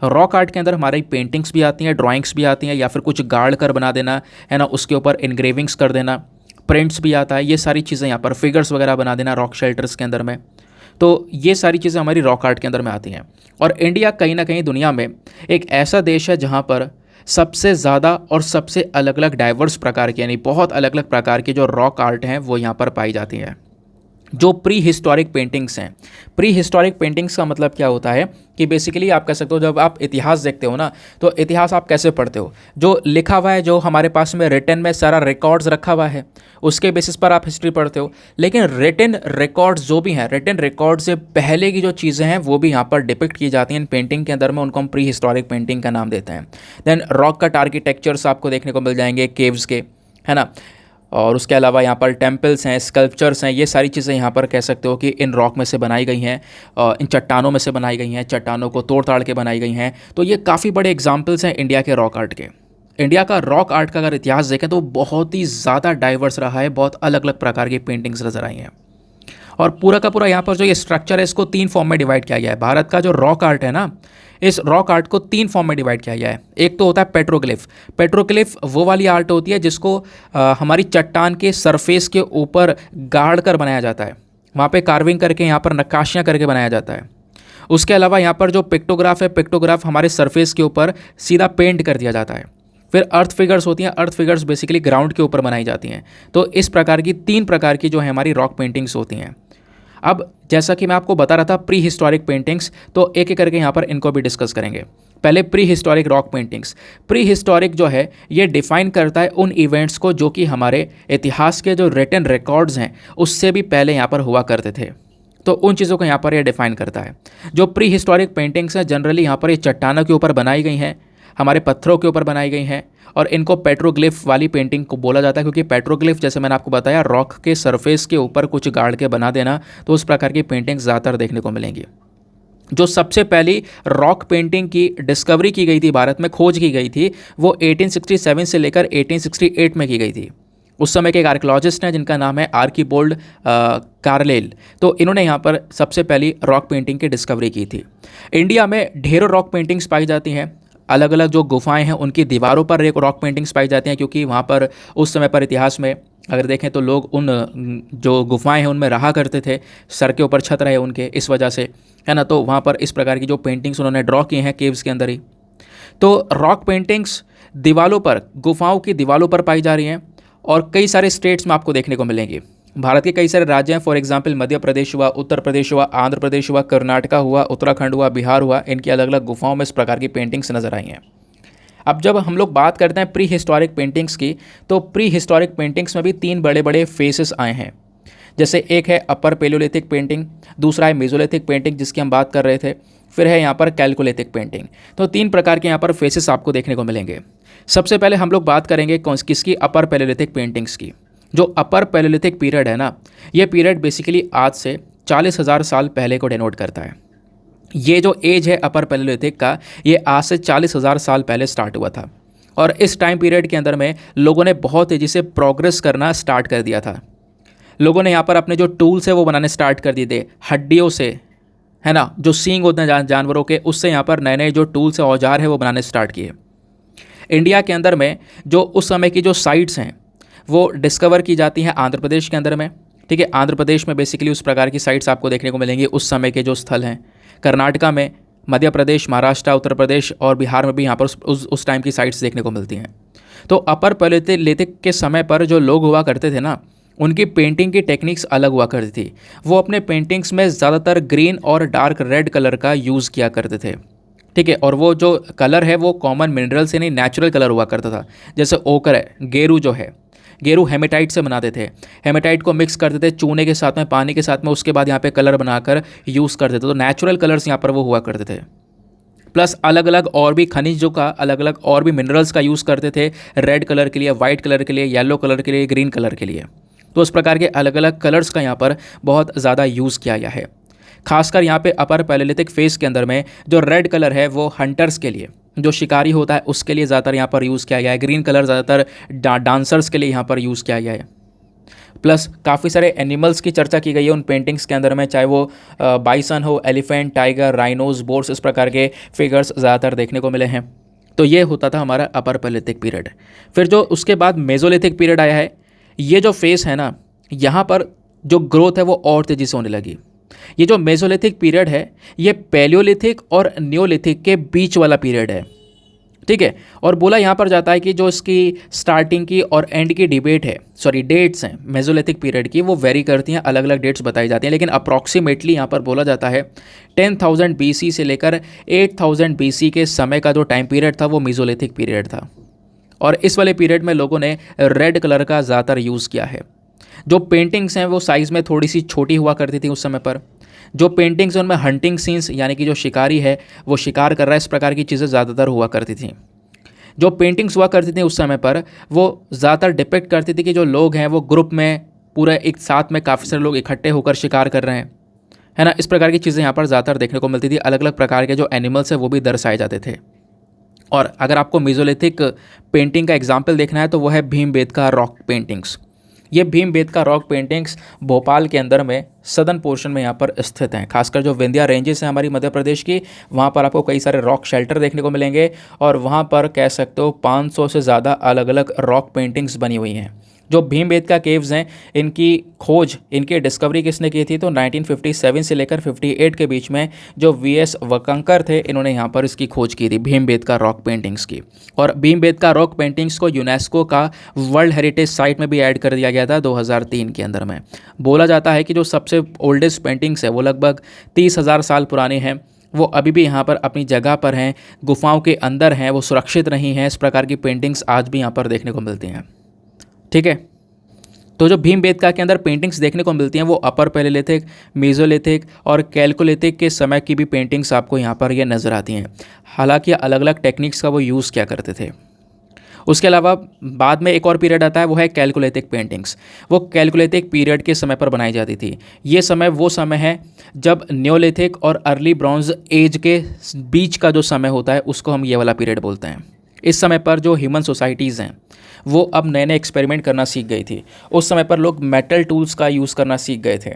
रॉक आर्ट के अंदर हमारी पेंटिंग्स भी आती हैं, ड्राइंग्स भी आती हैं, या फिर कुछ गाड़ कर बना देना, है ना, उसके ऊपर इनग्रेविंग्स कर देना, प्रिंट्स भी आता है, ये सारी चीज़ें यहाँ पर फिगर्स वगैरह बना देना रॉक शेल्टर्स के अंदर में। तो ये सारी चीज़ें हमारी रॉक आर्ट के अंदर में आती हैं। और इंडिया कहीं ना कहीं दुनिया में एक ऐसा देश है जहाँ पर सबसे ज़्यादा और सबसे अलग अलग डाइवर्स प्रकार की, यानी बहुत अलग अलग प्रकार की जो रॉक आर्ट हैं वो यहाँ पर पाई जाती हैं। जो प्री हिस्टोरिक पेंटिंग्स हैं, प्री हिस्टोरिक पेंटिंग्स का मतलब क्या होता है कि बेसिकली आप कह सकते हो, जब आप इतिहास देखते हो ना, तो इतिहास आप कैसे पढ़ते हो, जो लिखा हुआ है, जो हमारे पास में रिटन में सारा रिकॉर्ड्स रखा हुआ है, उसके बेसिस पर आप हिस्ट्री पढ़ते हो। लेकिन रिटन रिकॉर्ड्स जो भी हैं, रिटन रिकॉर्ड से पहले की जो चीज़ें हैं वो भी यहाँ पर डिपिक्ट की जाती हैं इन पेंटिंग के अंदर में, उनको हम प्री हिस्टोरिक पेंटिंग का नाम देते हैं। देन रॉक कट आर्किटेक्चर्स आपको देखने को मिल जाएंगे केव्स के, है ना, और उसके अलावा यहाँ पर टेम्पल्स हैं, स्कल्पचर्स हैं, ये सारी चीज़ें यहाँ पर कह सकते हो कि इन रॉक में से बनाई गई हैं, इन चट्टानों में से बनाई गई हैं, चट्टानों को तोड़ ताड़ के बनाई गई हैं। तो ये काफ़ी बड़े एग्जाम्पल्स हैं इंडिया के रॉक आर्ट के। इंडिया का रॉक आर्ट का अगर इतिहास देखें तो बहुत ही ज़्यादा डाइवर्स रहा है, बहुत अलग अलग प्रकार की पेंटिंग्स नज़र आई हैं। और पूरा का पूरा यहाँ पर जो ये स्ट्रक्चर है इसको 3 फॉर्म में डिवाइड किया गया है। भारत का जो रॉक आर्ट है ना, इस रॉक आर्ट को 3 फॉर्म में डिवाइड किया गया है। एक तो होता है पेट्रोग्लिफ। पेट्रोग्लिफ वो वाली आर्ट होती है जिसको हमारी चट्टान के सरफेस के ऊपर गाड़ कर बनाया जाता है, वहाँ पे कार्विंग करके, यहाँ पर नक्काशियाँ करके बनाया जाता है। उसके अलावा यहाँ पर जो पिक्टोग्राफ है, पिक्टोग्राफ हमारे सरफेस के ऊपर सीधा पेंट कर दिया जाता है। फिर अर्थ फिगर्स होती हैं, अर्थ फिगर्स बेसिकली ग्राउंड के ऊपर बनाई जाती हैं। तो इस प्रकार की 3 प्रकार की जो है हमारी रॉक पेंटिंग्स होती हैं। अब जैसा कि मैं आपको बता रहा था प्री हिस्टोरिक पेंटिंग्स, तो एक एक करके यहाँ पर इनको भी डिस्कस करेंगे। पहले pre historic rock paintings. Pre historic जो है ये डिफाइन करता है उन इवेंट्स को जो कि हमारे इतिहास के जो रिटन रिकॉर्ड्स हैं उससे भी पहले यहाँ पर हुआ करते थे। तो उन चीज़ों को यहाँ पर ये डिफाइन करता है। जो प्री हिस्टोरिक पेंटिंग्स हैं जनरली यहाँ पर ये चट्टानों के ऊपर बनाई गई हैं, हमारे पत्थरों के ऊपर बनाई गई हैं, और इनको पेट्रोग्लिफ वाली पेंटिंग को बोला जाता है, क्योंकि पेट्रोग्लिफ जैसे मैंने आपको बताया रॉक के सरफेस के ऊपर कुछ गाड़ के बना देना, तो उस प्रकार की पेंटिंग्स ज़्यादातर देखने को मिलेंगी। जो सबसे पहली रॉक पेंटिंग की डिस्कवरी की गई थी, भारत में खोज की गई थी, वो 1867 से लेकर 1868 में की गई थी। उस समय के एक आर्कियोलॉजिस्ट हैं जिनका नाम है आर्कीबोल्ड कार्लेल। तो इन्होंने यहाँ पर सबसे पहली रॉक पेंटिंग की डिस्कवरी की थी। इंडिया में ढेरों रॉक पेंटिंग्स पाई जाती हैं। अलग अलग जो गुफाएं हैं उनकी दीवारों पर एक रॉक पेंटिंग्स पाई जाती हैं, क्योंकि वहाँ पर उस समय पर इतिहास में अगर देखें तो लोग उन जो गुफाएं हैं उनमें रहा करते थे, सर के ऊपर छत रहे उनके, इस वजह से, है ना। तो वहाँ पर इस प्रकार की जो पेंटिंग्स उन्होंने ड्रॉ की हैं केव्स के अंदर ही। तो रॉक पेंटिंग्स दीवारों पर, गुफाओं की दीवारों पर पाई जा रही हैं, और कई सारे स्टेट्स में आपको देखने को मिलेंगी। भारत के कई सारे राज्य हैं, फॉर एग्जांपल मध्य प्रदेश हुआ, उत्तर प्रदेश हुआ, आंध्र प्रदेश हुआ, कर्नाटका हुआ, उत्तराखंड हुआ, बिहार हुआ, इनकी अलग अलग गुफाओं में इस प्रकार की पेंटिंग्स नज़र आई हैं। अब जब हम लोग बात करते हैं प्री हिस्टोरिक पेंटिंग्स की, तो प्री हिस्टोरिक पेंटिंग्स में भी 3 बड़े बड़े फेसेस आए हैं। जैसे एक है अपर पेलियोलिथिक पेंटिंग, दूसरा है मेसोलिथिक पेंटिंग जिसकी हम बात कर रहे थे, फिर है यहाँ पर कैलकोलिथिक पेंटिंग। तो 3 प्रकार के यहाँ पर फेसेस आपको देखने को मिलेंगे। सबसे पहले हम लोग बात करेंगे किसकी, अपर पेलियोलिथिक पेंटिंग्स की। जो अपर पेलियोलिथिक पीरियड है ना, ये पीरियड बेसिकली आज से 40,000 साल पहले को डिनोट करता है। ये जो एज है अपर पेलियोलिथिक का, ये आज से 40,000 साल पहले स्टार्ट हुआ था। और इस टाइम पीरियड के अंदर में लोगों ने बहुत तेज़ी से प्रोग्रेस करना स्टार्ट कर दिया था। लोगों ने यहाँ पर अपने जो टूल्स है वो बनाने स्टार्ट कर दिए थे हड्डियों से, है ना, जो सींग होते हैं जानवरों के, उससे यहाँ पर नए नए जो टूल्स है, औजार है, वो बनाने स्टार्ट किए। इंडिया के अंदर में जो उस समय की जो साइट्स हैं वो डिस्कवर की जाती हैं आंध्र प्रदेश के अंदर में। ठीक है, आंध्र प्रदेश में बेसिकली उस प्रकार की साइट्स आपको देखने को मिलेंगी उस समय के जो स्थल हैं। कर्नाटका में, मध्य प्रदेश, महाराष्ट्र, उत्तर प्रदेश और बिहार में भी यहाँ पर उस टाइम की साइट्स देखने को मिलती हैं। तो अपर पेलियोलिथिक के समय पर जो लोग हुआ करते थे ना, उनकी पेंटिंग की टेक्निक्स अलग हुआ करती थी। वो अपने पेंटिंग्स में ज़्यादातर ग्रीन और डार्क रेड कलर का यूज़ किया करते थे। ठीक है, और वो जो कलर है वो कॉमन मिनरल से नहीं, नेचुरल कलर हुआ करता था। जैसे ओकर है, गेरू जो है, गेरू हेमेटाइट से बनाते थे। हेमेटाइट को मिक्स करते थे चूने के साथ में, पानी के साथ में, उसके बाद यहाँ पे कलर बनाकर यूज़ करते थे। तो नेचुरल कलर्स यहाँ पर वो हुआ करते थे। प्लस अलग अलग और भी खनिजों का, अलग अलग और भी मिनरल्स का यूज़ करते थे, रेड कलर के लिए, वाइट कलर के लिए, येलो कलर के लिए, ग्रीन कलर के लिए। तो उस प्रकार के अलग अलग कलर्स का यहाँ पर बहुत ज़्यादा यूज़ किया गया है। खासकर यहाँ पे अपर पैलेलिथिक फेस के अंदर में जो रेड कलर है वो हंटर्स के लिए, जो शिकारी होता है उसके लिए ज़्यादातर यहाँ पर यूज़ किया गया है। ग्रीन कलर ज़्यादातर डांसर्स के लिए यहाँ पर यूज़ किया गया है। प्लस काफ़ी सारे एनिमल्स की चर्चा की गई है उन पेंटिंग्स के अंदर में, चाहे वो बाइसन हो, एलिफेंट, टाइगर, राइनोज, बोर्स, इस प्रकार के फिगर्स ज़्यादातर देखने को मिले हैं। तो ये होता था हमारा अपर पैलेलिथिक पीरियड। फिर जो उसके बाद मेसोलिथिक पीरियड आया है, ये जो फेस है ना, यहाँ पर जो ग्रोथ है वो और तेज़ी से होने लगी। ये जो मेसोलिथिक पीरियड है ये पेलियोलिथिक और न्योलिथिक के बीच वाला पीरियड है। ठीक है, और बोला यहाँ पर जाता है कि जो इसकी स्टार्टिंग की और एंड की डेट्स हैं मेसोलिथिक पीरियड की, वो वेरी करती हैं, अलग अलग डेट्स बताई जाती हैं, लेकिन अप्रॉक्सीमेटली यहाँ पर बोला जाता है 10,000 BC से लेकर 8,000 BC के समय का जो टाइम पीरियड था वो मेसोलिथिक पीरियड था। और इस वाले पीरियड में लोगों ने रेड कलर का ज़्यादातर यूज़ किया है। जो पेंटिंग्स हैं वो साइज़ में थोड़ी सी छोटी हुआ करती थी उस समय पर। जो पेंटिंग्स उनमें हंटिंग सीन्स, यानी कि जो शिकारी है वो शिकार कर रहा है, इस प्रकार की चीज़ें ज़्यादातर हुआ करती थी। जो पेंटिंग्स हुआ करती थी उस समय पर वो ज़्यादातर डिपिक्ट करती थी कि जो लोग हैं वो ग्रुप में, पूरा एक साथ में काफ़ी सारे लोग इकट्ठे होकर शिकार कर रहे हैं, है ना। इस प्रकार की चीज़ें यहाँ पर ज़्यादातर देखने को मिलती थी। अलग अलग प्रकार के जो एनिमल्स हैं वो भी दर्शाए जाते थे। और अगर आपको मेसोलिथिक पेंटिंग का एग्जाम्पल देखना है तो वो है भीमबेटका रॉक पेंटिंग्स। ये भीमबेटका रॉक पेंटिंग्स भोपाल के अंदर में सदर्न पोर्शन में यहाँ पर स्थित हैं। खासकर जो विंध्या रेंजेस हैं हमारी मध्य प्रदेश की, वहाँ पर आपको कई सारे रॉक शेल्टर देखने को मिलेंगे। और वहाँ पर कह सकते हो 500 से ज़्यादा अलग अलग रॉक पेंटिंग्स बनी हुई हैं। जो भीमबेटका केव्स हैं, इनकी खोज, इनकी डिस्कवरी किसने की थी? तो 1957 से लेकर 58 के बीच में जो VS वकंकर थे, इन्होंने यहाँ पर इसकी खोज की थी भीमबेटका रॉक पेंटिंग्स की। और भीमबेटका रॉक पेंटिंग्स को यूनेस्को का वर्ल्ड हेरिटेज साइट में भी ऐड कर दिया गया था 2003 के अंदर में। बोला जाता है कि जो सबसे ओल्डेस्ट पेंटिंग्स है वो लगभग 30,000 साल पुरानी हैं। वो अभी भी यहाँ पर अपनी जगह पर हैं, गुफाओं के अंदर हैं, वो सुरक्षित नहीं हैं। इस प्रकार की पेंटिंग्स आज भी यहाँ पर देखने को मिलती हैं। ठीक है, तो जो भीमबेटका के अंदर पेंटिंग्स देखने को मिलती हैं वो अपर पैलेलिथिक, मेसोलिथिक और कैलकोलिथिक के समय की भी पेंटिंग्स आपको यहाँ पर ये नज़र आती हैं। हालांकि अलग अलग टेक्निक्स का वो यूज़ किया करते थे। उसके अलावा बाद में एक और पीरियड आता है, वो है कैलकोलिथिक पेंटिंग्स। वो कैलकोलिथिक पीरियड के समय पर बनाई जाती थी। ये समय वो समय है जब न्योलिथिक और अर्ली ब्रॉन्ज एज के बीच का जो समय होता है उसको हम ये वाला पीरियड बोलते हैं। इस समय पर जो ह्यूमन सोसाइटीज़ हैं वो अब नए नए एक्सपेरिमेंट करना सीख गई थी। उस समय पर लोग मेटल टूल्स का यूज़ करना सीख गए थे।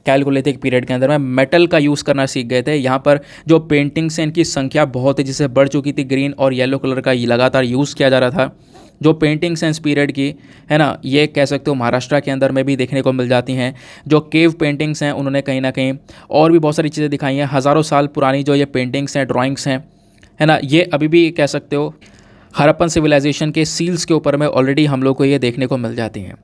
कैलकोलिथिक पीरियड के अंदर में मेटल का यूज़ करना सीख गए थे। यहाँ पर जो पेंटिंग्स हैं इनकी संख्या बहुत तेज़ी से बढ़ चुकी थी। ग्रीन और येलो कलर का लगातार यूज़ किया जा रहा था। जो पेंटिंग्स हैं इस पीरियड की, है ना, ये कह सकते हो महाराष्ट्र के अंदर में भी देखने को मिल जाती हैं। जो केव पेंटिंग्स हैं उन्होंने कहीं ना कहीं और भी बहुत सारी चीज़ें दिखाई हैं। हज़ारों साल पुरानी जो ये पेंटिंग्स हैं, ड्राइंग्स हैं, है ना, ये अभी भी कह सकते हो हड़प्पन सिविलाइजेशन के सील्स के ऊपर में ऑलरेडी हम लोग को ये देखने को मिल जाती हैं।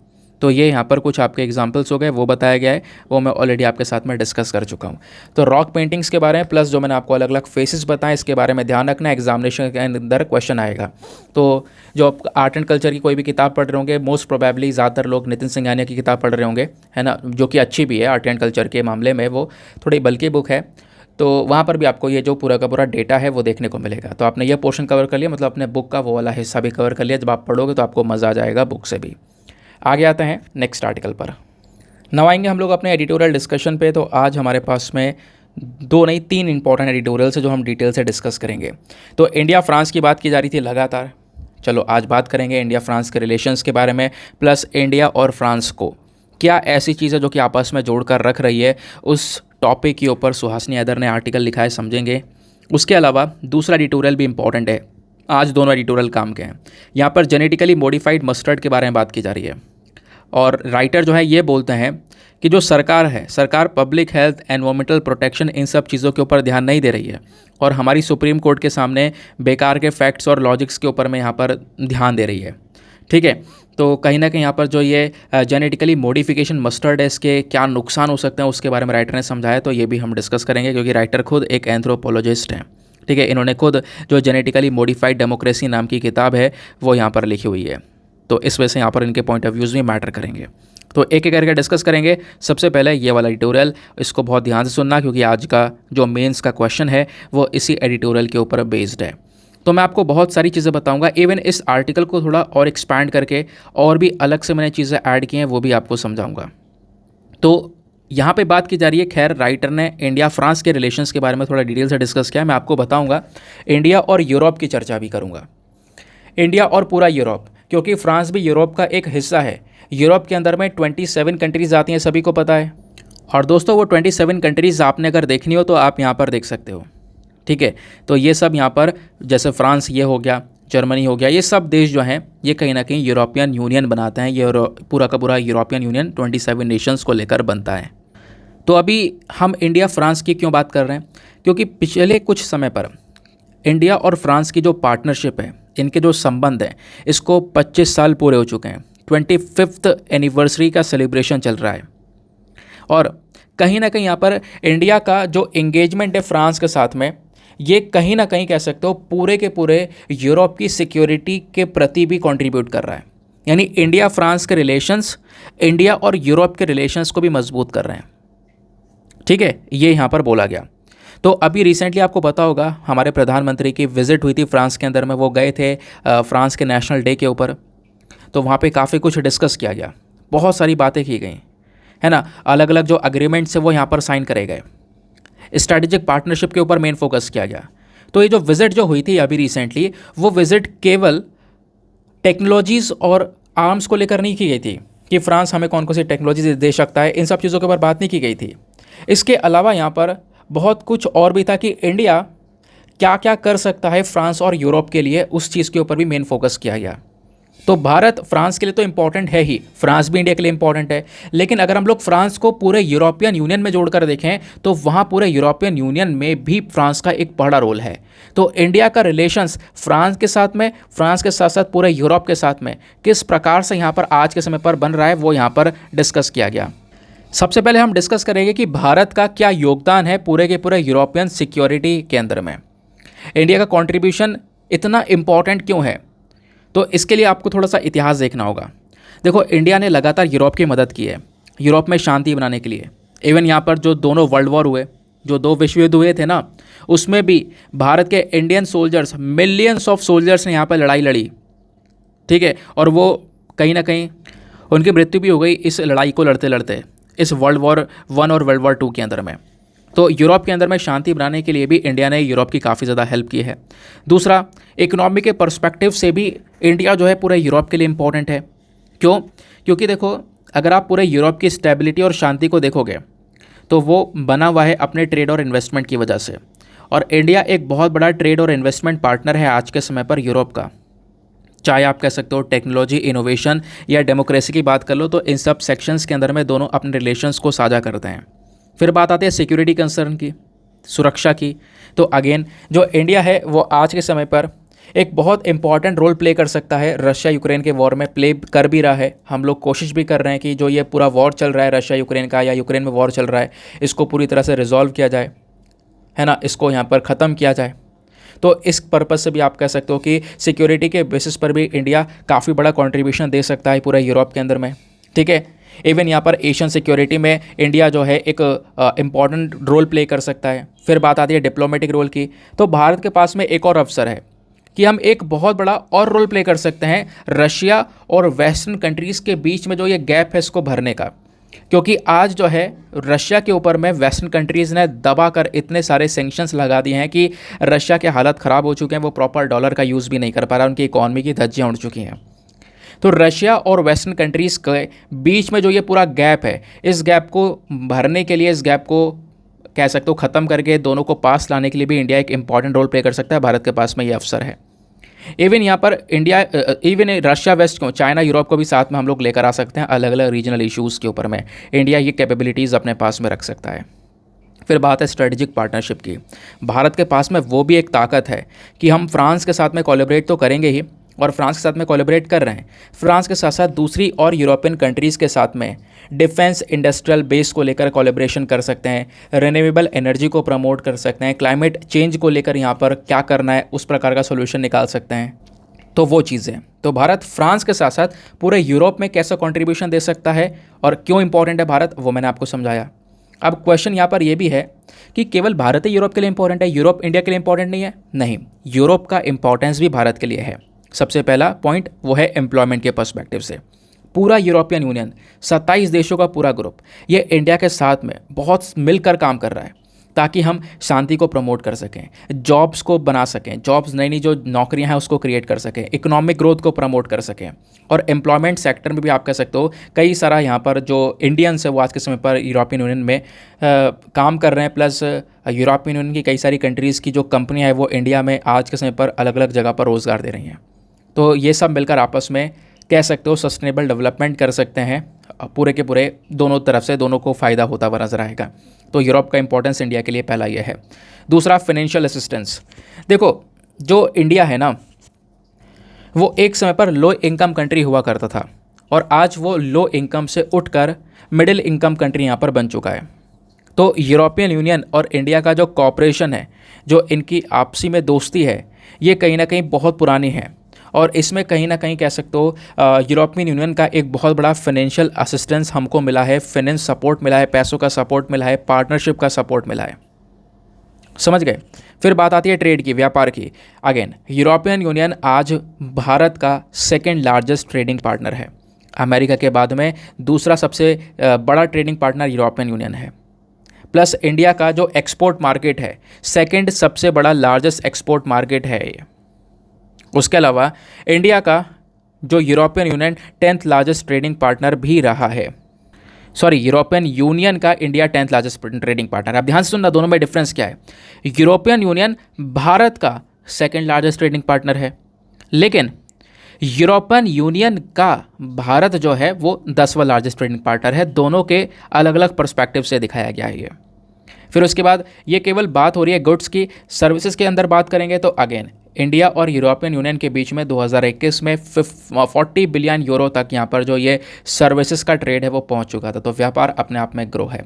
तो ये यहाँ पर कुछ आपके एग्जांपल्स हो गए, वो बताया गया है, वो मैं ऑलरेडी आपके साथ में डिस्कस कर चुका हूँ। तो रॉक पेंटिंग्स के बारे में प्लस जो मैंने आपको अलग अलग फेसेस बताएं, इसके बारे में ध्यान रखना, एग्जामिनेशन के अंदर क्वेश्चन आएगा। तो जो आप आर्ट एंड कल्चर की कोई भी किताब पढ़ रहे होंगे, मोस्ट प्रोबेबली ज़्यादातर लोग नितिन सिंघानिया की किताब पढ़ रहे होंगे, है ना, जो कि अच्छी भी है आर्ट एंड कल्चर के मामले में, वो थोड़ी बल्कि बुक है। तो वहाँ पर भी आपको ये जो पूरा का पूरा डेटा है वो देखने को मिलेगा। तो आपने ये पोर्शन कवर कर लिया, मतलब अपने बुक का वो वाला हिस्सा भी कवर कर लिया। जब आप पढ़ोगे तो आपको मज़ा आ जाएगा बुक से भी। आगे आते हैं नेक्स्ट आर्टिकल पर। नव आएंगे हम लोग अपने एडिटोरियल डिस्कशन पे। तो आज हमारे पास में 2 नहीं 3 इंपॉर्टेंट एडिटोरियल्स है जो हम डिटेल से डिस्कस करेंगे। तो इंडिया फ्रांस की बात की जा रही थी लगातार, चलो आज बात करेंगे इंडिया फ्रांस के रिलेशंस के बारे में, प्लस इंडिया और फ्रांस को क्या ऐसी चीज़ है जो कि आपस में जोड़कर रख रही है, उस टॉपिक के ऊपर सुहासिनी अय्यर ने आर्टिकल लिखा है, समझेंगे। उसके अलावा दूसरा एडिटोरियल भी इंपॉर्टेंट है, आज दोनों एडिटोरियल काम के हैं। यहाँ पर जेनेटिकली मॉडिफाइड मस्टर्ड के बारे में बात की जा रही है, और राइटर जो है ये बोलते हैं कि जो सरकार है, सरकार पब्लिक हेल्थ, एनवायरमेंटल प्रोटेक्शन, इन सब चीज़ों के ऊपर ध्यान नहीं दे रही है, और हमारी सुप्रीम कोर्ट के सामने बेकार के फैक्ट्स और लॉजिक्स के ऊपर में यहाँ पर ध्यान दे रही है। ठीक है, तो कहीं ना कहीं यहाँ पर जो ये जेनेटिकली मॉडिफिकेशन मस्टर्ड है, इसके क्या नुकसान हो सकते हैं उसके बारे में राइटर ने समझाया। तो ये भी हम डिस्कस करेंगे, क्योंकि राइटर खुद एक एंथ्रोपोलॉजिस्ट हैं। ठीक है, इन्होंने खुद जो जेनेटिकली मॉडिफाइड डेमोक्रेसी नाम की किताब है वो यहाँ पर लिखी हुई है। तो इस वजह से यहाँ पर इनके पॉइंट ऑफ व्यूज़ भी मैटर करेंगे। तो एक एक करके डिस्कस करेंगे। सबसे पहले ये वाला एडिटोरियल, इसको बहुत ध्यान से सुनना, क्योंकि आज का जो मेंस का क्वेश्चन है वो इसी एडिटोरियल के ऊपर बेस्ड है। तो मैं आपको बहुत सारी चीज़ें बताऊंगा, इवन इस आर्टिकल को थोड़ा और एक्सपैंड करके और भी अलग से मैंने चीज़ें ऐड की हैं वो भी आपको समझाऊंगा। तो यहाँ पे बात की जा रही है, खैर राइटर ने इंडिया फ्रांस के रिलेशंस के बारे में थोड़ा डिटेल से डिस्कस किया, मैं आपको बताऊंगा। इंडिया और यूरोप की चर्चा भी करूँगा, इंडिया और पूरा यूरोप, क्योंकि फ्रांस भी यूरोप का एक हिस्सा है। यूरोप के अंदर में 27 कंट्रीज़ आती हैं, सभी को पता है। और दोस्तों वो 27 कंट्रीज़ आपने अगर देखनी हो तो आप यहाँ पर देख सकते हो। ठीक है, तो ये सब यहाँ पर जैसे फ्रांस ये हो गया, जर्मनी हो गया, ये सब देश जो हैं ये कहीं ना कहीं यूरोपियन यूनियन बनाते हैं। ये पूरा का पूरा यूरोपियन यूनियन 27 नेशंस को लेकर बनता है। तो अभी हम इंडिया फ्रांस की क्यों बात कर रहे हैं, क्योंकि पिछले कुछ समय पर इंडिया और फ्रांस की जो पार्टनरशिप है, इनके जो संबंध हैं, इसको 25 साल पूरे हो चुके हैं। 25th एनिवर्सरी का सेलिब्रेशन चल रहा है। और कहीं ना कहीं यहाँ पर इंडिया का जो एंगेजमेंट है फ्रांस के साथ में, ये कहीं ना कहीं कह सकते हो पूरे के पूरे यूरोप की सिक्योरिटी के प्रति भी कंट्रीब्यूट कर रहा है। यानी इंडिया फ्रांस के रिलेशंस इंडिया और यूरोप के रिलेशंस को भी मजबूत कर रहे हैं। ठीक है, ये यहाँ पर बोला गया। तो अभी रिसेंटली आपको पता होगा हमारे प्रधानमंत्री की विजिट हुई थी फ्रांस के अंदर में, वो गए थे फ्रांस के नेशनल डे के ऊपर। तो वहाँ पे काफ़ी कुछ डिस्कस किया गया, बहुत सारी बातें की गई, है ना। अलग अलग जो अग्रीमेंट्स है वो यहाँ पर साइन करे गए, स्ट्रैटेजिक पार्टनरशिप के ऊपर मेन फोकस किया गया। तो ये जो विजिट जो हुई थी अभी रिसेंटली, वो विजिट केवल टेक्नोलॉजीज़ और आर्म्स को लेकर नहीं की गई थी कि फ्रांस हमें कौन कौन सी टेक्नोलॉजी दे सकता है, इन सब चीज़ों के ऊपर बात नहीं की गई थी। इसके अलावा यहाँ पर बहुत कुछ और भी था कि इंडिया क्या क्या कर सकता है फ्रांस और यूरोप के लिए, उस चीज़ के ऊपर भी मेन फोकस किया गया। तो भारत फ्रांस के लिए तो इम्पॉर्टेंट है ही, फ्रांस भी इंडिया के लिए इम्पॉर्टेंट है, लेकिन अगर हम लोग फ्रांस को पूरे यूरोपियन यूनियन में जोड़कर देखें तो वहाँ पूरे यूरोपियन यूनियन में भी फ्रांस का एक बड़ा रोल है। तो इंडिया का रिलेशंस फ्रांस के साथ में, फ्रांस के साथ साथ पूरे यूरोप के साथ में किस प्रकार से यहाँ पर आज के समय पर बन रहा है, वो यहाँ पर डिस्कस किया गया। सबसे पहले हम डिस्कस करेंगे कि भारत का क्या योगदान है पूरे के पूरे यूरोपियन सिक्योरिटी के अंदर में, इंडिया का कंट्रीब्यूशन इतना इम्पॉर्टेंट क्यों है। तो इसके लिए आपको थोड़ा सा इतिहास देखना होगा। देखो, इंडिया ने लगातार यूरोप की मदद की है, यूरोप में शांति बनाने के लिए। इवन यहाँ पर जो दोनों वर्ल्ड वॉर हुए, जो 2 विश्व युद्ध हुए थे ना, उसमें भी भारत के Indian soldiers, millions of soldiers ने यहाँ पर लड़ाई लड़ी। ठीक है, और वो कहीं ना कहीं उनकी मृत्यु भी हो गई इस लड़ाई को लड़ते लड़ते, इस वर्ल्ड वॉर 1 और वर्ल्ड वॉर 2 के अंदर में। तो यूरोप के अंदर में शांति बनाने के लिए भी इंडिया ने यूरोप की काफ़ी ज़्यादा हेल्प की है। दूसरा, इकोनॉमी के पर्सपेक्टिव से भी इंडिया जो है पूरे यूरोप के लिए इम्पॉर्टेंट है। क्यों? क्योंकि देखो, अगर आप पूरे यूरोप की स्टेबिलिटी और शांति को देखोगे तो वो बना हुआ है अपने ट्रेड और इन्वेस्टमेंट की वजह से, और इंडिया एक बहुत बड़ा ट्रेड और इन्वेस्टमेंट पार्टनर है आज के समय पर यूरोप का। चाहे आप कह सकते हो टेक्नोलॉजी, इनोवेशन या डेमोक्रेसी की बात कर लो, तो इन सब सेक्शंस के अंदर में दोनों अपने रिलेशंस को साझा करते हैं। फिर बात आती है सिक्योरिटी कंसर्न की, सुरक्षा की। तो अगेन जो इंडिया है वो आज के समय पर एक बहुत इंपॉर्टेंट रोल प्ले कर सकता है, रशिया यूक्रेन के वॉर में प्ले कर भी रहा है। हम लोग कोशिश भी कर रहे हैं कि जो ये पूरा वॉर चल रहा है रशिया यूक्रेन का, या यूक्रेन में वॉर चल रहा है, इसको पूरी तरह से रिजॉल्व किया जाए, है ना, इसको यहाँ पर ख़त्म किया जाए। तो इस पर्पज़ से भी आप कह सकते हो कि सिक्योरिटी के बेसिस पर भी इंडिया काफ़ी बड़ा कंट्रीब्यूशन दे सकता है पूरे यूरोप के अंदर में, ठीक है। इवन यहाँ पर एशियन सिक्योरिटी में इंडिया जो है एक इम्पॉर्टेंट रोल प्ले कर सकता है। फिर बात आती है डिप्लोमेटिक रोल की, तो भारत के पास में एक और अवसर है कि हम एक बहुत बड़ा और रोल प्ले कर सकते हैं रशिया और वेस्टर्न कंट्रीज़ के बीच में जो ये गैप है इसको भरने का। क्योंकि आज जो है रशिया के ऊपर में वेस्टर्न कंट्रीज़ ने दबाकर इतने सारे सैंक्शंस लगा दिए हैं कि रशिया के हालत ख़राब हो चुके हैं, वो प्रॉपर डॉलर का यूज़ भी नहीं कर पा रहा, उनकी इकॉनमी की धज्जियाँ उड़ चुकी हैं। तो रशिया और वेस्टर्न कंट्रीज़ के बीच में जो ये पूरा गैप है, इस गैप को भरने के लिए, इस गैप को कह सकते हो ख़त्म करके दोनों को पास लाने के लिए भी इंडिया एक इंपॉर्टेंट रोल प्ले कर सकता है। भारत के पास में ये अवसर है। इवन यहाँ पर इंडिया, इवन रशिया वेस्ट को, चाइना यूरोप को भी साथ में हम लोग लेकर आ सकते हैं अलग अलग रीजनल इश्यूज़ के ऊपर में। इंडिया ये कैपेबिलिटीज़ अपने पास में रख सकता है। फिर बात है स्ट्रेटेजिक पार्टनरशिप की। भारत के पास में वो भी एक ताकत है कि हम फ्रांस के साथ में कोलैबोरेट तो करेंगे ही, और फ्रांस के साथ में कोलैबोरेट कर रहे हैं। फ्रांस के साथ साथ दूसरी और यूरोपियन कंट्रीज़ के साथ में डिफेंस इंडस्ट्रियल बेस को लेकर कोलैबोरेशन कर सकते हैं, रिन्यूएबल एनर्जी को प्रमोट कर सकते हैं, क्लाइमेट चेंज को लेकर यहाँ पर क्या करना है उस प्रकार का सोल्यूशन निकाल सकते हैं। तो वो चीज़ें, तो भारत फ्रांस के साथ साथ पूरे यूरोप में कैसा कंट्रीब्यूशन दे सकता है और क्यों इंपॉर्टेंट है भारत, वो मैंने आपको समझाया। अब क्वेश्चन यहाँ पर यह भी है कि केवल भारत ही यूरोप के लिए इंपॉर्टेंट है, यूरोप इंडिया के लिए इंपॉर्टेंट नहीं है? नहीं, यूरोप का इंपॉर्टेंस भी भारत के लिए है। सबसे पहला पॉइंट वो है एम्प्लॉयमेंट के पर्सपेक्टिव से। पूरा यूरोपियन यूनियन 27 देशों का पूरा ग्रुप ये इंडिया के साथ में बहुत मिलकर काम कर रहा है ताकि हम शांति को प्रमोट कर सकें, जॉब्स को बना सकें, जॉब्स नई नई जो नौकरियां हैं उसको क्रिएट कर सकें, इकोनॉमिक ग्रोथ को प्रमोट कर सकें। और एम्प्लॉयमेंट सेक्टर में भी आप कह सकते हो कई सारा यहाँ पर जो इंडियंस है वो आज के समय पर यूरोपियन यूनियन में काम कर रहे हैं। प्लस यूरोपियन यूनियन की कई सारी कंट्रीज़ की जो कंपनियाँ हैं वो इंडिया में आज के समय पर अलग अलग जगह पर रोज़गार दे रही हैं। तो ये सब मिलकर आपस में कह सकते हो सस्टेनेबल डेवलपमेंट कर सकते हैं पूरे के पूरे, दोनों तरफ से दोनों को फ़ायदा होता हुआ नजर आएगा। तो यूरोप का इंपॉर्टेंस इंडिया के लिए पहला ये है। दूसरा फाइनेंशियल असिस्टेंस। देखो जो इंडिया है ना वो एक समय पर लो इनकम कंट्री हुआ करता था और आज वो लो इनकम से उठकर मिडिल इनकम कंट्री यहाँ पर बन चुका है। तो यूरोपियन यूनियन और इंडिया का जो कॉपरेशन है, जो इनकी आपसी में दोस्ती है, ये कहीं ना कहीं बहुत पुरानी है और इसमें कहीं ना कहीं कह सकते हो यूरोपियन यूनियन का एक बहुत बड़ा फाइनेंशियल असिस्टेंस हमको मिला है, फाइनेंस सपोर्ट मिला है, पैसों का सपोर्ट मिला है, पार्टनरशिप का सपोर्ट मिला है। समझ गए? फिर बात आती है ट्रेड की, व्यापार की। अगेन यूरोपियन यूनियन आज भारत का सेकेंड लार्जेस्ट ट्रेडिंग पार्टनर है। अमेरिका के बाद में दूसरा सबसे बड़ा ट्रेडिंग पार्टनर यूरोपियन यूनियन है। प्लस इंडिया का जो एक्सपोर्ट मार्केट है सेकेंड सबसे बड़ा लार्जेस्ट एक्सपोर्ट मार्केट है ये। उसके अलावा इंडिया का जो European union 10th largest trading partner भी रहा है। सॉरी, यूरोपियन यूनियन का India 10th largest trading partner. अब ध्यान से सुनना, दोनों में डिफरेंस क्या है। यूरोपियन यूनियन भारत का सेकंड लार्जेस्ट ट्रेडिंग पार्टनर है, लेकिन यूरोपियन यूनियन का भारत जो है वो 10वां लार्जेस्ट ट्रेडिंग पार्टनर है। दोनों के अलग अलग पर्सपेक्टिव से दिखाया गया है ये। फिर उसके बाद ये केवल बात हो रही है गुड्स की। सर्विसेज के अंदर बात करेंगे तो अगेन इंडिया और यूरोपियन यूनियन के बीच में 2021 में 40 बिलियन यूरो तक यहाँ पर जो ये सर्विसेज का ट्रेड है वो पहुँच चुका था। तो व्यापार अपने आप में ग्रो है।